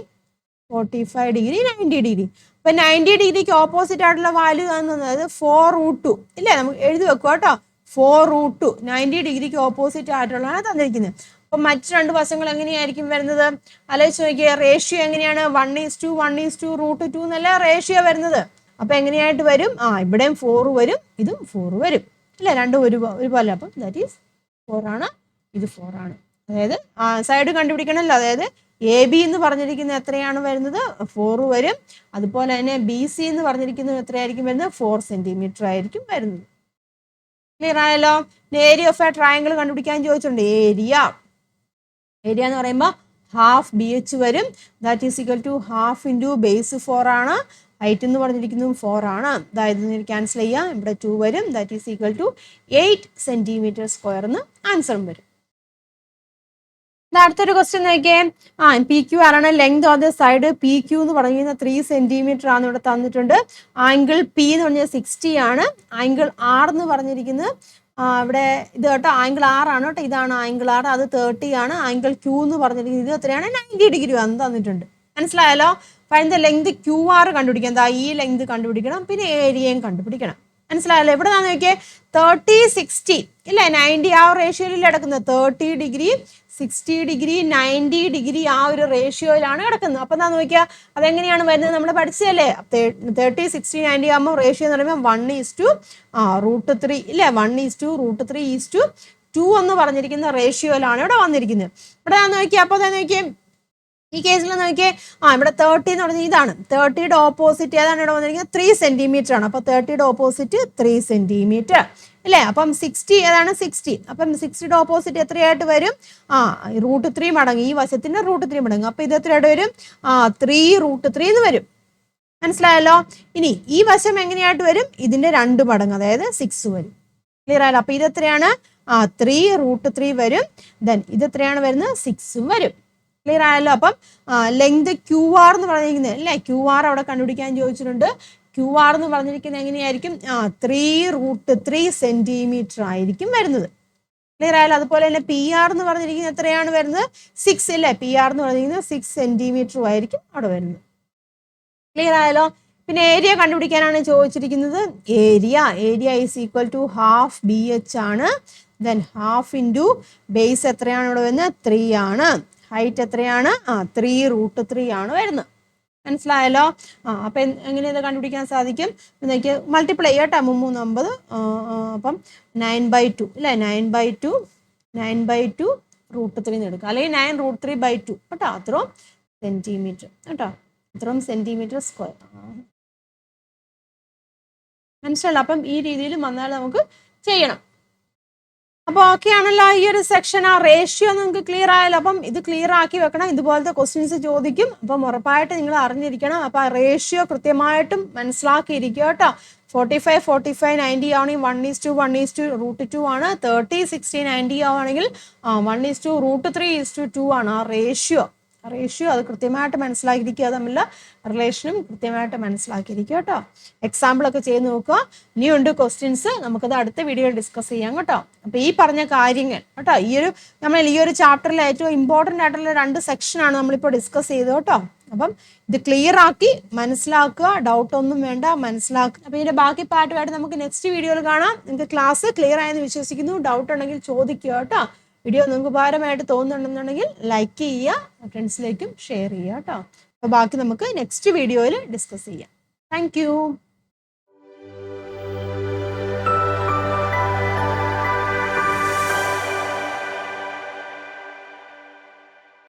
90 ഡിഗ്രി. അപ്പൊ 90 ഡിഗ്രിക്ക് ഓപ്പോസിറ്റ് ആയിട്ടുള്ള വാല്യൂ തന്നത് 4√2 ഇല്ലേ. നമുക്ക് എഴുതി വെക്കുക കേട്ടോ. 4√2 90 ഡിഗ്രിക്ക് ഓപ്പോസിറ്റ് ആയിട്ടുള്ളതാണ് തന്നിരിക്കുന്നത്. അപ്പൊ മറ്റു 2 വശങ്ങൾ എങ്ങനെയായിരിക്കും വരുന്നത്? ആലോചിച്ച് നോക്കിയേ. റേഷ്യോ എങ്ങനെയാണ്? 1:1:√2 എന്നല്ല റേഷ്യോ വരുന്നത്. അപ്പൊ എങ്ങനെയായിട്ട് വരും? ഇവിടെയും 4 വരും, ഇതും 4 വരും അല്ലേ. രണ്ടും ഒരുപോലെ. അപ്പം ദാറ്റ് ഈസ് 4 ആണ്, ഇത് 4 ആണ്. അതായത് സൈഡ് കണ്ടുപിടിക്കണമല്ലോ. അതായത് AB എന്ന് പറഞ്ഞിരിക്കുന്നത് എത്രയാണ് വരുന്നത്? 4 വരും. അതുപോലെ തന്നെ BC എന്ന് പറഞ്ഞിരിക്കുന്നത് എത്രയായിരിക്കും വരുന്നത്? 4 സെന്റിമീറ്റർ ആയിരിക്കും വരുന്നത്. ക്ലിയർ ആയല്ലോ? ഏരിയ ഓഫ് എ ട്രയാങ്കിൾ കണ്ടുപിടിക്കാൻ ചോദിച്ചിട്ടുണ്ട്. ഏരിയ എന്ന് പറയുമ്പോൾ ഹാഫ് BH വരും. That is equal to half into base 4 ആണ്. ഹൈറ്റ് എന്ന് പറഞ്ഞിരിക്കുന്നതും 4 ആണ്. അതായത് ക്യാൻസൽ ചെയ്യാം. ഇവിടെ 2 വരും. That is equal to 8 centimetre square എന്ന് ആൻസറും വരും. അടുത്തൊരു ക്വസ്റ്റ്യൻ നോക്കിയേ. പി ക്യു ആറാണ്. Length of the side P Q എന്ന് പറഞ്ഞിരുന്ന 3 സെന്റിമീറ്റർ ആണ് ഇവിടെ തന്നിട്ടുണ്ട്. ആംഗിൾ പി എന്ന് പറഞ്ഞാൽ 60 ആണ്. ആംഗിൾ ആർ എന്ന് പറഞ്ഞിരിക്കുന്നത് ഇവിടെ ഇത് കേട്ടോ, ആംഗിൾ ആർ ആണ് കേട്ടോ, ഇതാണ് ആംഗിൾ ആർ, അത് 30 ആണ്. ആംഗിൾ ക്യൂ എന്ന് പറഞ്ഞിരിക്കുന്നത് ഇത് എത്രയാണ്, 90 ഡിഗ്രി ആണ് തന്നിട്ടുണ്ട്. മനസ്സിലായല്ലോ? Find the length Q R കണ്ടുപിടിക്കാം. എന്താ ഈ ലെങ്ത് കണ്ടുപിടിക്കണം, പിന്നെ ഏരിയയും കണ്ടുപിടിക്കണം. മനസ്സിലായല്ലോ? ഇവിടെ ഞാൻ നോക്കിയേ 30 60 ഇല്ലേ, 90 ആ റേഷ്യോയിൽ കിടക്കുന്നത്. 30 ഡിഗ്രി 60 ഡിഗ്രി 90 ഡിഗ്രി ആ ഒരു റേഷ്യോയിലാണ് കിടക്കുന്നത്. അപ്പൊ എന്താ നോക്കിയാ അതെങ്ങനെയാണ് വരുന്നത്, നമ്മൾ പഠിച്ചതല്ലേ. 30 60 90 ആകുമ്പോൾ റേഷ്യോ എന്ന് പറയുമ്പോൾ 1:√3 ഇല്ലേ, 1:√3:2 എന്ന് പറഞ്ഞിരിക്കുന്ന റേഷ്യോയിലാണ് ഇവിടെ വന്നിരിക്കുന്നത്. ഇവിടെ ഞാൻ നോക്കിയാൽ അപ്പോൾ നോക്കിയേ ഈ കേസിൽ നോക്കിയേ ഇവിടെ 30 എന്ന് പറഞ്ഞാൽ ഇതാണ്. 30യുടെ ഓപ്പോസിറ്റ് ഏതാണ് ഇവിടെ വന്നിരിക്കുന്നത്, 3 സെന്റിമീറ്റർ ആണ്. അപ്പൊ 30യുടെ ഓപ്പോസിറ്റ് 3 സെന്റിമീറ്റർ അല്ലേ. അപ്പം 60 ഏതാണ്, 60. അപ്പം 60യുടെ ഓപ്പോസിറ്റ് എത്രയായിട്ട് വരും, √3 മടങ്ങ്, ഈ വശത്തിന്റെ √3 മടങ്ങ്. അപ്പൊ ഇത് എത്രയായിട്ട് വരും, 3√3 എന്ന് വരും. മനസ്സിലായല്ലോ? ഇനി ഈ വശം എങ്ങനെയായിട്ട് വരും, ഇതിന്റെ 2 മടങ്ങ്, അതായത് 6 വരും. ക്ലിയർ ആയല്ലോ? അപ്പൊ ഇത് എത്രയാണ്, 3√3 വരും. ദെൻ ഇത് എത്രയാണ് വരുന്നത്, 6 വരും. ക്ലിയർ ആയല്ലോ? അപ്പം ലെങ്ത് ക്യു ആർ എന്ന് പറഞ്ഞിരിക്കുന്നത് അല്ലേ, ക്യു ആർ അവിടെ കണ്ടുപിടിക്കാൻ ചോദിച്ചിട്ടുണ്ട്. ക്യു ആർ എന്ന് പറഞ്ഞിരിക്കുന്നത് എങ്ങനെയായിരിക്കും, 3√3 സെന്റിമീറ്റർ ആയിരിക്കും വരുന്നത്. ക്ലിയർ ആയല്ലോ? അതുപോലെ തന്നെ പി ആർ എന്ന് പറഞ്ഞിരിക്കുന്നത് എത്രയാണ് വരുന്നത്, 6 അല്ലേ. പി ആർ എന്ന് പറഞ്ഞിരിക്കുന്നത് 6 സെന്റിമീറ്റർ ആയിരിക്കും അവിടെ വരുന്നത്. ക്ലിയർ ആയല്ലോ? പിന്നെ ഏരിയ കണ്ടുപിടിക്കാനാണ് ചോദിച്ചിരിക്കുന്നത്. Area is equal to half BH ആണ്. ദെൻ ഹാഫ് ഇൻറ്റു ബേസ് എത്രയാണ് ഇവിടെ വരുന്നത്, 3 ആണ്. ഹൈറ്റ് എത്രയാണ്, 3√3 ആണ് വരുന്നത്. മനസ്സിലായല്ലോ? അപ്പൊ എങ്ങനെ ഇത് കണ്ടുപിടിക്കാൻ സാധിക്കും, എനിക്ക് മൾട്ടിപ്ലൈ ചെയ്യട്ടെ, 3 9, അപ്പം 9/2 അല്ലേ, 9/2 √3 എടുക്കുക, അല്ലെങ്കിൽ 9√3/2 കേട്ടോ, അത്രയും സെന്റിമീറ്റർ കേട്ടോ, അത്രയും സെന്റിമീറ്റർ സ്ക്വയർ. മനസ്സിലായല്ലോ? അപ്പം ഈ രീതിയിൽ വന്നാൽ നമുക്ക് ചെയ്യണം. അപ്പോൾ ഓക്കെ ആണല്ലോ ഈ ഒരു സെക്ഷൻ. ആ റേഷ്യോ നിങ്ങൾക്ക് ക്ലിയർ ആയല്ലോ. അപ്പം ഇത് ക്ലിയർ ആക്കി വെക്കണം, ഇതുപോലത്തെ ക്വസ്റ്റ്യൻസ് ചോദിക്കും. അപ്പം ഉറപ്പായിട്ട് നിങ്ങൾ അറിഞ്ഞിരിക്കണം. അപ്പം ആ റേഷ്യോ കൃത്യമായിട്ടും മനസ്സിലാക്കിയിരിക്കുക കേട്ടോ. 45 45 90 ആണെങ്കിൽ 1:1:√2 ആണ്. 30 60 90 ആവുകയാണെങ്കിൽ 1:√3:2 ആണ് ആ റേഷ്യോ. അത് കൃത്യമായിട്ട് മനസ്സിലാക്കിയിരിക്കുക, തമ്മിലുള്ള റിലേഷനും കൃത്യമായിട്ട് മനസ്സിലാക്കിയിരിക്കുക കേട്ടോ. എക്സാമ്പിൾ ഒക്കെ ചെയ്ത് നോക്കുക. ഇനിയുണ്ട് ക്വസ്റ്റ്യൻസ്, നമുക്കത് അടുത്ത വീഡിയോയിൽ ഡിസ്കസ് ചെയ്യാം കേട്ടോ. അപ്പൊ ഈ പറഞ്ഞ കാര്യങ്ങൾ കേട്ടോ, ഈ ഒരു ചാപ്റ്ററിലെ ഏറ്റവും ഇമ്പോർട്ടൻ്റ് ആയിട്ടുള്ള 2 സെക്ഷനാണ് നമ്മളിപ്പോൾ ഡിസ്കസ് ചെയ്തത് കേട്ടോ. അപ്പം ഇത് ക്ലിയർ ആക്കി മനസ്സിലാക്കുക, ഡൗട്ട് ഒന്നും വേണ്ട, മനസ്സിലാക്കുക. അപ്പൊ ഇതിന്റെ ബാക്കി പാർട്ടുമായിട്ട് നമുക്ക് നെക്സ്റ്റ് വീഡിയോയിൽ കാണാം. നിങ്ങൾക്ക് ക്ലാസ് ക്ലിയർ ആയെന്ന് വിശ്വസിക്കുന്നു. ഡൗട്ട് ഉണ്ടെങ്കിൽ ചോദിക്കുക കേട്ടോ. വീഡിയോ നിങ്ങൾക്ക് ഉപകാരമായിട്ട് തോന്നുന്നുണ്ടെന്നുണ്ടെങ്കിൽ ലൈക്ക് ചെയ്യുക, ഫ്രണ്ട്സിലേക്കും ഷെയർ ചെയ്യുക കേട്ടോ. അപ്പോൾ ബാക്കി നമുക്ക് നെക്സ്റ്റ് വീഡിയോയിൽ ഡിസ്കസ് ചെയ്യാം. താങ്ക്